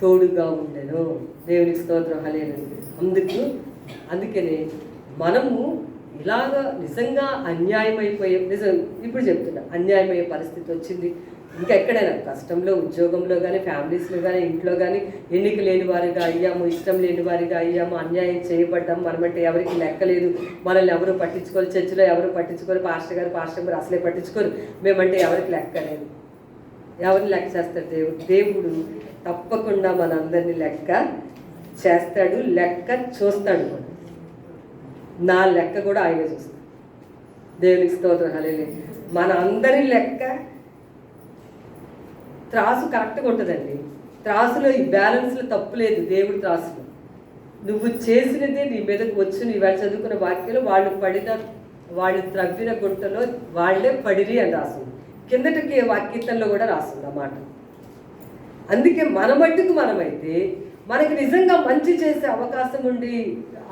తోడుగా ఉండెను. దేవునికి స్తోత్రం, హల్లెలూయా. అందుకనే మనము ఇలాగా నిజంగా ఇప్పుడు చెప్తున్నా, అన్యాయమయ్యే పరిస్థితి వచ్చింది. ఇంకా ఎక్కడైనా కష్టంలో, ఉద్యోగంలో కానీ, ఫ్యామిలీస్లో కానీ, ఇంట్లో కానీ ఎన్నిక లేని వారిగా అయ్యాము, ఇష్టం లేని వారిగా అయ్యాము, అన్యాయం చేయబడ్డాం. మనమంటే ఎవరికి లెక్కలేదు, మనల్ని ఎవరు పట్టించుకోరు, చర్చిలో ఎవరు పట్టించుకోరు, పాస్టర్ గారు అసలే పట్టించుకోరు. మేమంటే ఎవరికి లెక్కలేదు. ఎవరిని లెక్క చేస్తాడు దేవుడు తప్పకుండా మనందరినీ లెక్క చేస్తాడు, లెక్క చూస్తాడు. నా లెక్క కూడా ఆయనే చూస్తాడు. దేవునికి స్తోత్రం, హల్లెలూయా. మన అందరి లెక్క త్రాసు కరెక్ట్గా ఉంటుందండి. త్రాసులో ఈ బ్యాలెన్స్లో తప్పు లేదు. దేవుడి త్రాసులో నువ్వు చేసినదే నీ మీదకు వచ్చి ఇవాళ చదువుకున్న వాక్యంలో వాళ్ళు త్రవ్విన గుంటలో వాళ్ళే పడిరి అని రాస్తుంది. కిందటికి వాక్యతంలో కూడా రాస్తుంది అన్నమాట. అందుకే మన మట్టుకు మనమైతే మనకి నిజంగా మంచి చేసే అవకాశం ఉండి,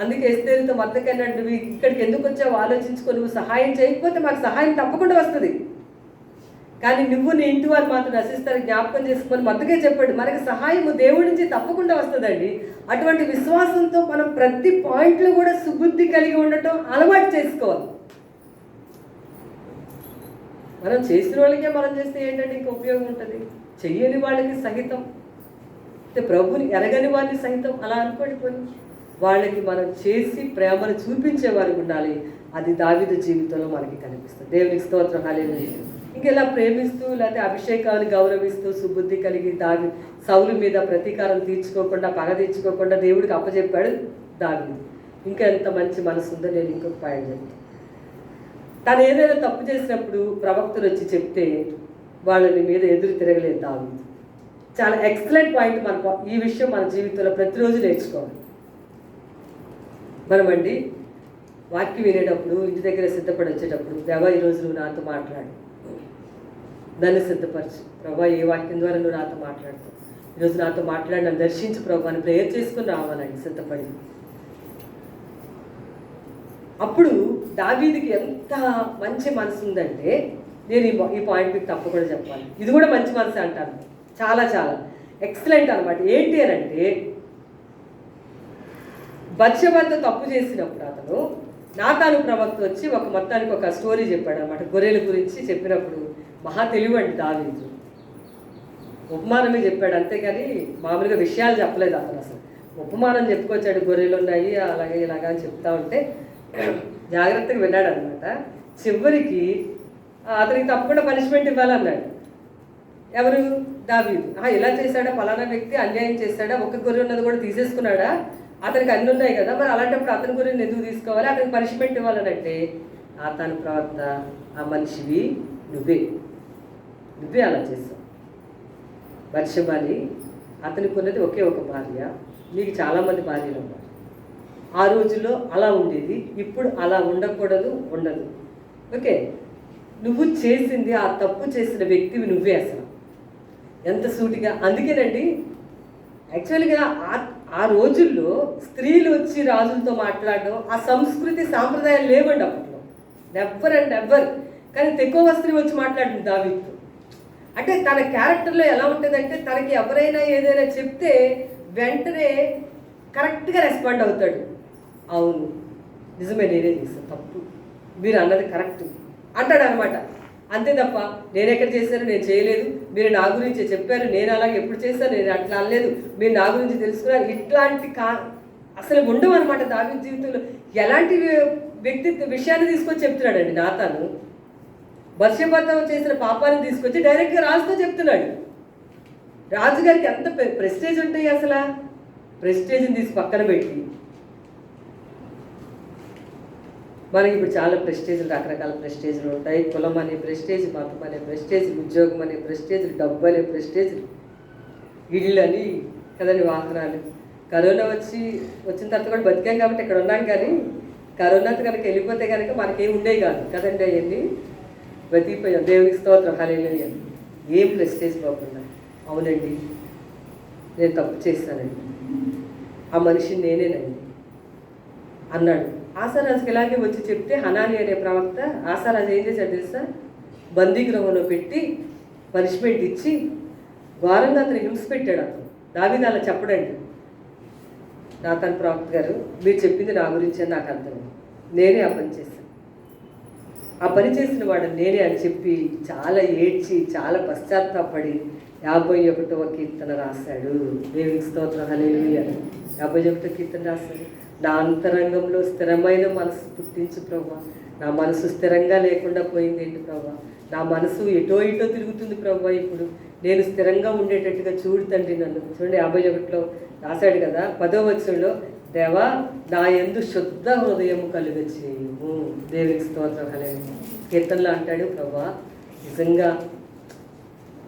అందుకే ఎస్తేరుతో మద్దకన్నాడు, నువ్వు ఇక్కడికి ఎందుకు వచ్చావు ఆలోచించుకో, నువ్వు సహాయం చేయకపోతే మాకు సహాయం తప్పకుండా వస్తుంది, కానీ నువ్వు నీ ఇంటి వారు మాత్రం నశిస్తారు జ్ఞాపకం చేసుకొని మద్దకే చెప్పాడు. మనకి సహాయము దేవుడి నుంచి తప్పకుండా వస్తుందండి. అటువంటి విశ్వాసంతో మనం ప్రతి పాయింట్లో కూడా సుబుద్ధి కలిగి ఉండటం అలవాటు చేసుకోవాలి. మనం చేసిన వాళ్ళకే మనం చేస్తే ఏంటంటే ఇంకా ఉపయోగం ఉంటుంది. చెయ్యని వాళ్ళకి సహితం, అంటే ప్రభుని ఎరగని వారిని సహితం అలా అనుకోడిపోయి వాళ్ళకి మనం చేసి ప్రేమను చూపించేవారు ఉండాలి. అది దావీదు జీవితంలో మనకి కనిపిస్తుంది. దేవునికి స్తోత్రం, హల్లెలూయా. ఇంకెలా ప్రేమిస్తూ లేకపోతే అభిషేకాన్ని గౌరవిస్తూ సుబుద్ధి కలిగి సౌలు మీద ప్రతీకారం తీర్చుకోకుండా, పగ తీర్చుకోకుండా దేవుడికి అప్పచెప్పాడు దావీదు. ఇంకా ఎంత మంచి మనసు ఉందో నేను ఇంకొక పాయింట్ చెప్తాను. తను ఏదైనా తప్పు చేసినప్పుడు ప్రవక్తలు వచ్చి చెప్తే వాళ్ళని మీద ఎదురు తిరగలేదు దావీదు. చాలా ఎక్సలెంట్ పాయింట్. ఈ విషయం మన జీవితంలో ప్రతిరోజు నేర్చుకోవాలి. మనమండి వాక్యం వినేటప్పుడు, ఇంటి దగ్గర సిద్ధపడి వచ్చేటప్పుడు, దేవా ఈరోజు నువ్వు నాతో మాట్లాడు, నన్ను సిద్ధపరచు ప్రభా, ఏ వాక్యం ద్వారా నువ్వు నాతో మాట్లాడుతావు, ఈరోజు నాతో మాట్లాడి నన్ను దర్శించు ప్రభా అని ప్రేయర్ చేసుకుని రావాలండి సిద్ధపడి. అప్పుడు దావీదుకి ఎంత మంచి మనసు ఉందంటే, నేను ఈ పాయింట్ మీకు తప్పకుండా చెప్పాలి. ఇది కూడా మంచి మనసు అంటాను, చాలా చాలా ఎక్సలెంట్ అనమాట. ఏంటి అని అంటే, బత్షెబతో తప్పు చేసినప్పుడు అతను నాతాను ప్రవక్త వచ్చి మొత్తానికి ఒక స్టోరీ చెప్పాడు అనమాట. గొర్రెల గురించి చెప్పినప్పుడు మహా తెలివండి దావీదు. ఉపమానమే చెప్పాడు అంతేగాని మామూలుగా విషయాలు చెప్పలేదు అతను. అసలు ఉపమానం చెప్పుకొచ్చాడు, గొర్రెలు ఉన్నాయి అలాగే ఇలాగా అని చెప్తా ఉంటే జాగ్రత్తగా విన్నాడు అనమాట. చివరికి అతనికి తప్పకుండా పనిష్మెంట్ ఇవ్వాలన్నాడు. ఎవరు? దావీదు. ఇలా చేశాడా, ఫలానా వ్యక్తి అన్యాయం చేశాడా, ఒక్క గొర్రె ఉన్నది కూడా తీసేసుకున్నాడా, అతనికి అన్నీ ఉన్నాయి కదా, మరి అలాంటప్పుడు అతని గురించి ఎందుకు తీసుకోవాలి, అతనికి పనిష్మెంట్ ఇవ్వాలనంటే నాతాను ప్రవక్త, ఆ మనిషివి నువ్వే అలా చేసావు. బత్షెబని అతనికి ఉన్నది ఒకే ఒక భార్య, నీకు చాలామంది భార్యలు ఉన్నారు. ఆ రోజుల్లో అలా ఉండేది, ఇప్పుడు అలా ఉండకూడదు, ఉండదు. ఓకే, నువ్వు చేసింది, ఆ తప్పు చేసిన వ్యక్తివి నువ్వే. అసలు ఎంత సూటిగా. అందుకేనండి యాక్చువల్గా ఆ రోజుల్లో స్త్రీలు వచ్చి రాజులతో మాట్లాడడం, ఆ సంస్కృతి సాంప్రదాయాలు లేవండి అప్పట్లో, నెవ్వర్ అండ్ నెవ్వర్. కానీ తెక్కువ స్త్రీ వచ్చి మాట్లాడింది దావీదుతో. అంటే తన క్యారెక్టర్లో ఎలా ఉంటుందంటే, తనకి ఎవరైనా ఏదైనా చెప్తే వెంటనే కరెక్ట్గా రెస్పాండ్ అవుతాడు. అవును, నిజమే, నేనే చేస్తాను తప్పు, మీరు అన్నది కరెక్ట్ అంటాడు అనమాట. అంతే తప్ప నేను ఎక్కడ చేశాను, నేను చేయలేదు, మీరు నా గురించి చెప్పారు, నేను అలాగే ఎప్పుడు చేశాను, నేను అట్లా అనలేదు, మీరు నా గురించి తెలుసుకున్నారు, ఇట్లాంటి అసలు ఉండవు అనమాట దావీదు జీవితంలో. ఎలాంటి విషయాన్ని తీసుకొని చెప్తున్నాడండి నాతాను. బత్షెబతో చేసిన పాపాన్ని తీసుకొచ్చి డైరెక్ట్గా రాజుతో చెప్తున్నాడు. రాజుగారికి ఎంత ప్రెస్టేజ్ ఉంటాయి అసలు. ప్రెస్టేజ్ని తీసి పక్కన పెట్టి, మనకి ఇప్పుడు చాలా ప్రెస్టేజ్లు, రకరకాల ప్రెస్టేజ్లు ఉంటాయి. కులం అనే ప్రెస్టేజ్, మతం అనే ప్రెస్టేజ్, ఉద్యోగం అనే ప్రెస్టేజ్, డబ్బు అనే ప్రెస్టేజ్, ఇళ్ళు అని కదండి, వాహనాలు. కరోనా వచ్చిన తర్వాత కూడా బతికాం కాబట్టి ఇక్కడ ఉన్నాం. కానీ కరోనాతో కనుక వెళ్ళిపోతే కనుక మనకేం ఉండేవి కాదు కదండి. అవన్నీ బతికిపోయాం, దేవునికి స్తోత్రం, హల్లెలూయా. ఏం ప్రెస్టేజ్ పోకుండా, అవునండి నేను తప్పు చేశానండి, ఆ మనిషిని నేనేనండి అన్నాడు. ఆసారాజుకి ఇలాగే వచ్చి చెప్తే హనాని అనే ప్రవక్త ఆసారాజు ఏం చేశాడు తెలుసా, బందీగృహంలో పెట్టి పనిష్మెంట్ ఇచ్చి ఘోరంగా అతను హింస పెట్టాడు. అతను దావీదు అలా చెప్పడండి. నాతాను ప్రవక్త గారు, మీరు చెప్పింది నా గురించి అని నాకు అర్థం, నేనే ఆ పని చేశాను, ఆ పని చేసిన వాడు నేనే అని చెప్పి చాలా ఏడ్చి చాలా పశ్చాత్తాపడి 51వ కీర్తన రాశాడు. దేవునికి స్తోత్రం, హల్లెలూయా. 51వ కీర్తన రాశాడు. నా అంతరంగంలో స్థిరమైన మనసు పుట్టించు ప్రభా, నా మనసు స్థిరంగా లేకుండా పోయింది ఏంటి ప్రభా, నా మనసు ఎటో ఇటో తిరుగుతుంది ప్రభా, ఇప్పుడు నేను స్థిరంగా ఉండేటట్టుగా చూడు తండ్రి నన్ను. చూడండి 51లో రాశాడు కదా, 10వ వచనంలో, దేవా నా యందు శుద్ధ హృదయం కలుగచేయుము. దేవునికి స్తోత్రం, హల్లెలూయా. కీర్తనలో అంటాడు, ప్రభా నిజంగా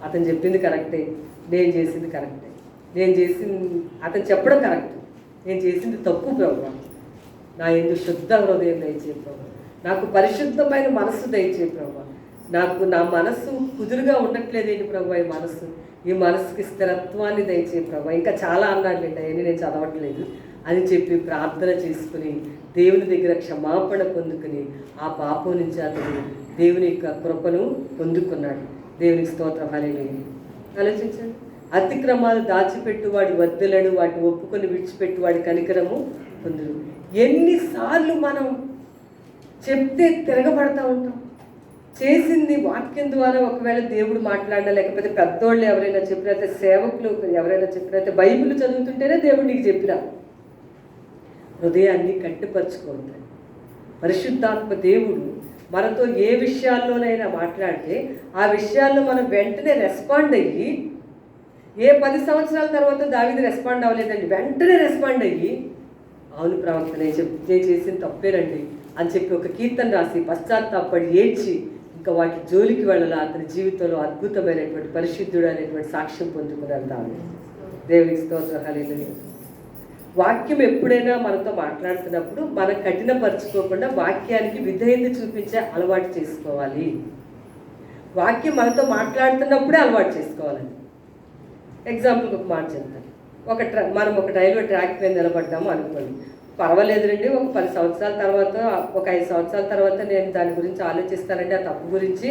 అతను చెప్పింది కరెక్టే, నేను చేసింది కరెక్టే, అతను చెప్పడం కరెక్ట్, నేను చేసింది తప్పు ప్రభా, నా యందు శుద్ధ హృదయం దయచే ప్రభా, నాకు పరిశుద్ధమైన మనస్సు దయచే ప్రభా, నా మనస్సు కుదురుగా ఉండట్లేదేంటి ప్రభా, ఈ మనస్సుకి స్థిరత్వాన్ని దయచే ప్రభా. ఇంకా చాలా అన్నాడులేండి, అవన్నీ నేను చదవట్లేదు అని చెప్పి ప్రార్థన చేసుకుని దేవుని దగ్గర క్షమాపణ పొందుకుని ఆ పాపం నుంచి అతను దేవుని యొక్క కృపను పొందుకున్నాడు. దేవునికి స్తోత్రం, హల్లెలూయా. ఆలోచించండి, అతిక్రమాలు దాచిపెట్టువాడు వర్ధిల్లడు, వాటిని ఒప్పుకొని విడిచిపెట్టువాడి కనికరము పొందుడు. ఎన్నిసార్లు మనం చెప్తే తిరగబడతా ఉంటాం. చేసింది వాక్యం ద్వారా ఒకవేళ దేవుడు మాట్లాడినా, లేకపోతే పెద్దోళ్ళు ఎవరైనా చెప్పినైతే, సేవకులు ఎవరైనా చెప్పినైతే, బైబిల్ చదువుతుంటేనే దేవుడు నీకు చెప్పినా. హృదయాన్ని కట్టుపరుచుకోవద్దు. పరిశుద్ధాత్మ దేవుడు మనతో ఏ విషయాల్లోనైనా మాట్లాడితే ఆ విషయాల్లో మనం వెంటనే రెస్పాండ్ అయ్యి, ఏ 10 సంవత్సరాల తర్వాత దావీదు రెస్పాండ్ అవ్వలేదండి, వెంటనే రెస్పాండ్ అయ్యి, అవును ప్రవక్త నేను చేసిన తప్పేనండి అని చెప్పి ఒక కీర్తన రాసి పశ్చాత్తాపడి ఏడ్చి ఇంకా వాటి జోలికి వెళ్ళాల. అతని జీవితంలో అద్భుతమైనటువంటి పరిశుద్ధుడు అనేటువంటి సాక్ష్యం పొందుకున్నాడు దావీదు. దేవునికి స్తోత్రం, హల్లెలూయా. వాక్యం ఎప్పుడైనా మనతో మాట్లాడుతున్నప్పుడు మనం కఠినపరచుకోకుండా వాక్యానికి విధేయత చూపించే అలవాటు చేసుకోవాలి. వాక్యం మనతో మాట్లాడుతున్నప్పుడే అలవాటు చేసుకోవాలండి. ఎగ్జాంపుల్కి ఒక మాట చెప్తాను. మనం ఒక రైల్వే ట్రాక్ మీద నిలబడ్డాము అనుకోండి, పర్వాలేదులేండి, ఒక 10 సంవత్సరాల తర్వాత, ఒక 5 సంవత్సరాల తర్వాత నేను దాని గురించి ఆలోచిస్తానండి, ఆ తప్పు గురించి.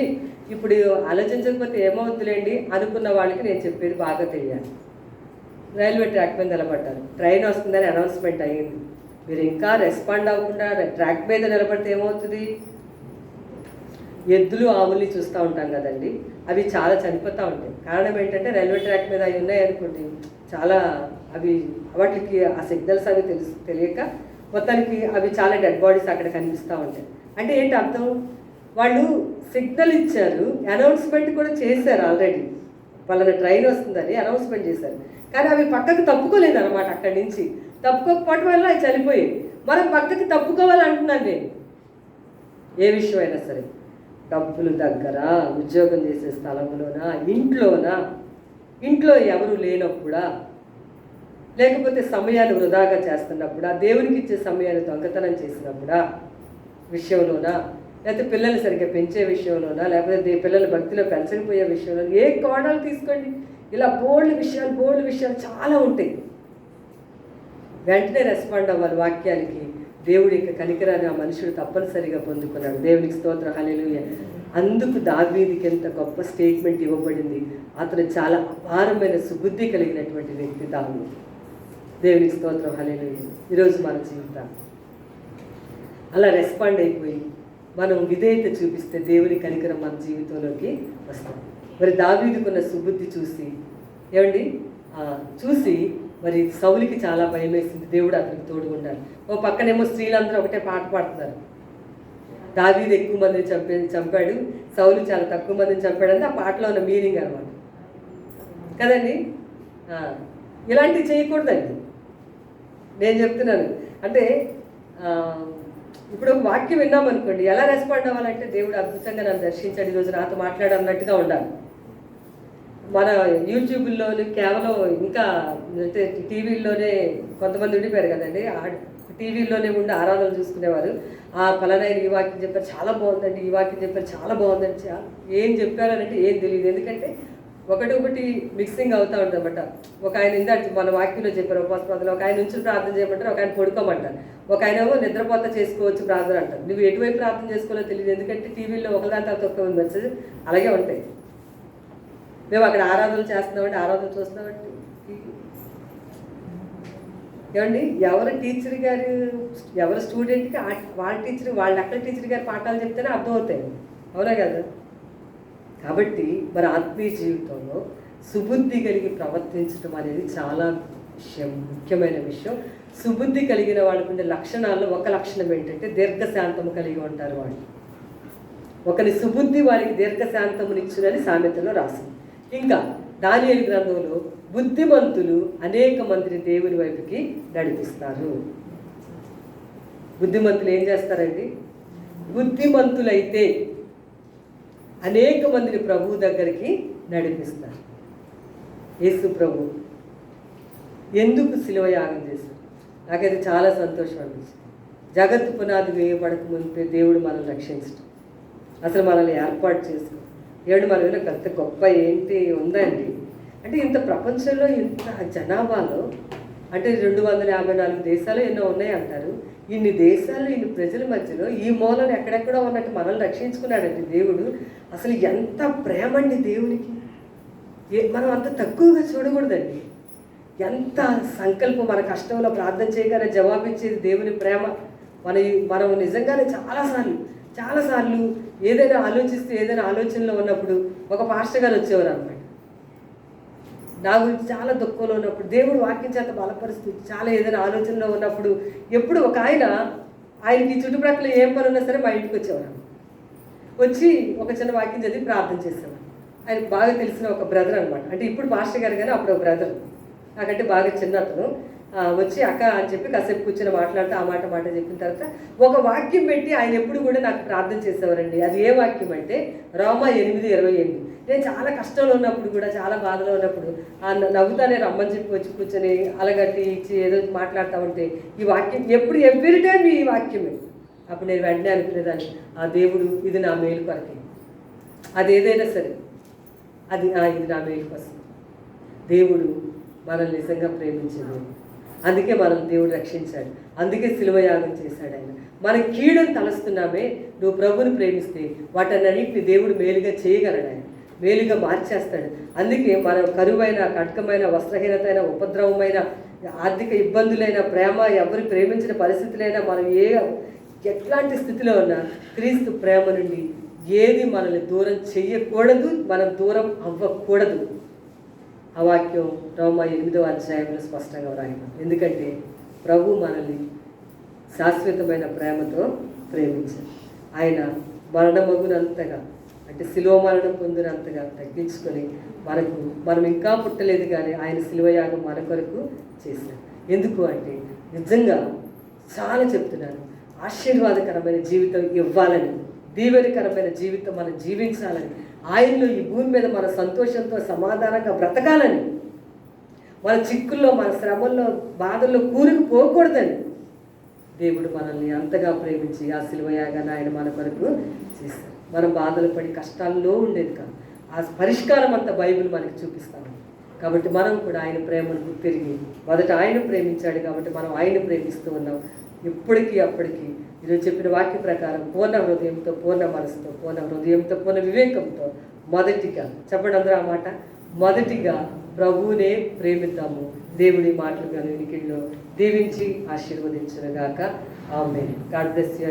ఇప్పుడు ఆలోచించకపోతే ఏమవుతుందిలేండి అనుకున్న వాళ్ళకి నేను చెప్పేది బాగా తెలియాలి. రైల్వే ట్రాక్ మీద నిలబడ్డాను, ట్రైన్ వస్తుందని అనౌన్స్మెంట్ అయ్యింది. మీరు ఇంకా రెస్పాండ్ అవ్వకుండా ట్రాక్ మీద నిలబడితే ఏమవుతుంది? ఎద్దులు ఆవుల్ని చూస్తూ ఉంటాం కదండి, అవి చాలా చనిపోతూ ఉంటాయి. కారణం ఏంటంటే రైల్వే ట్రాక్ మీద అవి ఉన్నాయనుకోండి, చాలా అవి వాటికి ఆ సిగ్నల్స్ అవి తెలియక మొత్తానికి అవి చాలా డెడ్ బాడీస్ అక్కడ కనిపిస్తూ ఉంటాయి. అంటే ఏంటి అర్థం? వాళ్ళు సిగ్నల్ ఇచ్చారు, అనౌన్స్మెంట్ కూడా చేశారు ఆల్రెడీ, వాళ్ళ ట్రైన్ వస్తుందని అనౌన్స్మెంట్ చేశారు, కానీ అవి పక్కకు తప్పుకోలేదు అనమాట. అక్కడి నుంచి తప్పుకోకపోవడం వల్ల అవి చనిపోయాయి. మనం పక్కకి తప్పుకోవాలంటున్నాను నేను. ఏ విషయమైనా సరే, డబ్బులు దగ్గర, ఉద్యోగం చేసే స్థలంలోనా, ఇంట్లో ఎవరు లేనప్పుడా, లేకపోతే సమయాన్ని వృధాగా చేస్తున్నప్పుడా, దేవునికి ఇచ్చే సమయాన్ని దొంగతనం చేసినప్పుడా విషయంలోనా, లేకపోతే పిల్లలు సరిగ్గా పెంచే విషయంలోనా, లేకపోతే పిల్లలు భక్తిలో పెంచకపోయే విషయంలో, ఏ కోణాలు తీసుకోండి, ఇలా బోల్డ్ విషయాలు చాలా ఉంటాయి. వెంటనే రెస్పాండ్ అవ్వాలి వాక్యానికి. దేవుడి యొక్క కనికరాన్ని ఆ మనుషుడు తప్పనిసరిగా పొందుకున్నాడు. దేవునికి స్తోత్రం, హల్లెలూయా. అందుకు దావీదుకి ఎంత గొప్ప స్టేట్మెంట్ ఇవ్వబడింది. అతను చాలా అపారమైన సుబుద్ధి కలిగినటువంటి వ్యక్తి దావీదు. దేవునికి స్తోత్రం, హల్లెలూయా. ఈరోజు మన జీవితం అలా రెస్పాండ్ అయిపోయి మనం విధేయత చూపిస్తే దేవుని కనికరం మన జీవితంలోకి వస్తుంది. మరి దావీదుకున్న సుబుద్ధి చూసి మరి సౌలుకి చాలా భయం వేసింది. దేవుడు అతనికి తోడు ఉండాలి. ఓ పక్కనేమో స్త్రీలందరూ ఒకటే పాట పాడుతున్నారు, దావీదు ఎక్కువ మందిని చంపాడు, సౌలు చాలా తక్కువ మందిని చంపాడంటే ఆ పాటలో ఉన్న మీనింగ్ అనమాట కదండి. ఇలాంటివి చేయకూడదండి, నేను చెప్తున్నాను. అంటే ఇప్పుడు ఒక వాక్యం విన్నామనుకోండి, ఎలా రెస్పాండ్ అవ్వాలంటే, దేవుడు అద్భుతంగా నన్ను దర్శించాడు, ఈరోజు నాతో మాట్లాడన్నట్టుగా ఉండాలి. మన యూట్యూబ్లోని కేవలం ఇంకా అంటే టీవీల్లోనే కొంతమంది ఉండిపోయారు కదండి, టీవీల్లోనే ఉండి ఆరాధనలు చూసుకునేవారు. ఆ ఫలానాయన ఈ వాక్యం చెప్పారు చాలా బాగుందండి, ఈ వాక్యం చెప్పారు చాలా బాగుందండి, ఏం చెప్పారనంటే ఏం తెలియదు. ఎందుకంటే ఒకటి మిక్సింగ్ అవుతూ ఉంటుంది అన్నమాట. ఒక ఆయన ఇందాక మన వాక్యంలో చెప్పారు ఉపవాస ప్రార్థన, ఒక ఆయన నుంచి ప్రార్థన చేయమంటారు, ఒక ఆయన పడుకోమంటారు, ఒక ఆయన ఏమో నిద్రపోత చేసుకోవచ్చు ప్రార్థన అంటారు. నువ్వు ఎటువైపు ప్రార్థన చేసుకోవాలో తెలియదు, ఎందుకంటే టీవీలో ఒకదాని తర్వాత ఒక మెసేజ్ అలాగే ఉంటాయి. మేము అక్కడ ఆరాధనలు చేస్తున్నామంటే, ఆరాధన చూస్తున్నామంటే, ఏమండి ఎవరు టీచర్ గారు, ఎవరు స్టూడెంట్కి వాళ్ళ టీచర్, వాళ్ళ అక్కడ టీచర్ గారి పాఠాలు చెప్తేనే అర్థమవుతాయి, అవునా కదా? కాబట్టి మరి ఆత్మీయ జీవితంలో సుబుద్ధి కలిగి ప్రవర్తించడం అనేది చాలా ముఖ్యమైన విషయం. సుబుద్ధి కలిగిన వాళ్ళకుండే లక్షణాల్లో ఒక లక్షణం ఏంటంటే దీర్ఘశాంతము కలిగి ఉంటారు వాళ్ళు. ఒకరి సుబుద్ధి వారికి దీర్ఘశాంతమునిచ్చునని సామెతలో రాసింది. ఇంకా దానియేలు గ్రంథంలో బుద్ధిమంతులు అనేక మందిని దేవుని వైపుకి నడిపిస్తారు. బుద్ధిమంతులు ఏం చేస్తారండి? బుద్ధిమంతులైతే అనేక మందిని ప్రభువు దగ్గరికి నడిపిస్తారు. యేసు ప్రభు ఎందుకు శిలువ యాగం చేశారు? నాకైతే చాలా సంతోషం అనిపించింది. జగత్తు పునాది వేయబడక ముందే దేవుడు మనల్ని రక్షించడం, అసలు మనల్ని ఏర్పాటు చేసుకో దేవుడు మన మీద గత గొప్ప ఏంటి ఉందండి. అంటే ఇంత ప్రపంచంలో ఇంత జనాభాలో, అంటే 254 దేశాలు ఎన్నో ఉన్నాయి అంటారు. ఇన్ని దేశాలు, ఇన్ని ప్రజల మధ్యలో ఈ మూలను ఎక్కడెక్కడో ఉన్నట్టు మనల్ని రక్షించుకున్నాడండి దేవుడు. అసలు ఎంత ప్రేమ అండి దేవునికి, మనం అంత తక్కువగా చూడకూడదండి. ఎంత సంకల్పం, మన కష్టంలో ప్రార్థన చేయగానే జవాబిచ్చేది దేవుని ప్రేమ. మనం నిజంగానే చాలాసార్లు ఏదైనా ఆలోచిస్తే, ఏదైనా ఆలోచనలో ఉన్నప్పుడు ఒక పాస్టర్ గారు వచ్చేవారు అనమాట. నా గురించి చాలా దుఃఖంలో ఉన్నప్పుడు, దేవుడు వాక్యం చేత బలపరుస్తూ, చాలా ఏదైనా ఆలోచనలో ఉన్నప్పుడు, ఎప్పుడు ఒక ఆయనకి చుట్టుప్రక్కల ఏం పని ఉన్నా సరే మా ఇంటికి వచ్చేవారు. వచ్చి ఒక చిన్న వాక్యం చదివి ప్రార్థన చేసేవారు. ఆయనకు బాగా తెలిసిన ఒక బ్రదర్ అనమాట. అంటే ఇప్పుడు పాస్టర్ గారు కానీ అప్పుడు ఒక బ్రదర్, నాకంటే బాగా చిన్న అతను. వచ్చి అక్క అని చెప్పి కాసేపు కూర్చొని మాట్లాడుతూ ఆ మాట చెప్పిన తర్వాత ఒక వాక్యం పెట్టి ఆయన ఎప్పుడు కూడా నాకు ప్రార్థన చేసేవారండి. అది ఏ వాక్యం అంటే రోమా 8:28. నేను చాలా కష్టంలో ఉన్నప్పుడు కూడా, చాలా బాధలో ఉన్నప్పుడు నవ్వుతానే రమ్మని చెప్పి వచ్చి కూర్చొని అలగట్టి ఇచ్చి ఏదో మాట్లాడుతూ ఉంటే ఈ వాక్యం ఎవ్రీ టైం ఈ వాక్యమే. అప్పుడు నేను వెంటనే అనుకునేదాన్ని, ఆ దేవుడు ఇది నా మేలు కొరకే, అది ఏదైనా సరే అది ఇది నా మేలు కోసం. దేవుడు మనల్ని నిజంగా ప్రేమించాడు, అందుకే మనల్ని దేవుడు రక్షించాడు, అందుకే శిలువ యాగం చేశాడు ఆయన. మన కీడుని తలస్తున్నామే, నువ్వు ప్రభుని ప్రేమిస్తే వాటన్నిటిని దేవుడు మేలుగా చేయగలడు, ఆయన మేలుగా మార్చేస్తాడు. అందుకే మన కరువైన, కటకమైన, వస్త్రహీనతైన, ఉపద్రవమైన ఆర్థిక ఇబ్బందులైనా, ప్రేమ ఎవరు ప్రేమించిన పరిస్థితులైనా, మనం ఎట్లాంటి స్థితిలో ఉన్నా క్రీస్తు ప్రేమ నుండి ఏది మనల్ని దూరం చెయ్యకూడదు, మనం దూరం అవ్వకూడదు. ఆ వాక్యం రోమా 8వ అధ్యాయంలో స్పష్టంగా వ్రాయబడింది. ఎందుకంటే ప్రభు మనల్ని శాశ్వతమైన ప్రేమతో ప్రేమించారు. ఆయన మరణమగునంతగా, అంటే శిలువ మరణం పొందినంతగా తగ్గించుకొని మనం ఇంకా పుట్టలేదు కానీ ఆయన శిలువయాగం మన కొరకు చేశారు. ఎందుకు అంటే నిజంగా చాలా చెప్తున్నాను, ఆశీర్వాదకరమైన జీవితం ఇవ్వాలని, దీవెనకరమైన జీవితం మనం జీవించాలని, ఆయనలో ఈ భూమి మీద మన సంతోషంతో సమాధానంగా బ్రతకాలని, మన చిక్కుల్లో, మన శ్రమల్లో, బాధల్లో కూరుకుపోకూడదని దేవుడు మనల్ని అంతగా ప్రేమించి ఆ శిలువయాగాన్ని ఆయన మన కొరకు చేశారు. మనం బాధలు పడి కష్టాల్లో ఉండేది కాదు. ఆ పరిష్కారం అంతా బైబిల్ మనకి చూపిస్తాము. కాబట్టి మనం కూడా ఆయన ప్రేమను గుర్తిరిగి మొదట ఆయన ప్రేమించాడు కాబట్టి మనం ఆయన ప్రేమిస్తూ ఉన్నాం. ఇప్పటికీ అప్పటికి ఈరోజు చెప్పిన వాక్య ప్రకారం పూర్ణ హృదయంతో, పూర్ణ మనసుతో, పూర్ణ హృదయంతో, పూర్ణ వివేకంతో మొదటిగా చెప్పండి అందరూ ఆ మాట, మొదటిగా ప్రభువునే ప్రేమిద్దాము. దేవుడి మాటలు వినికిడిలో దీవించి ఆశీర్వదించునుగాక. ఆమేన్. God bless you.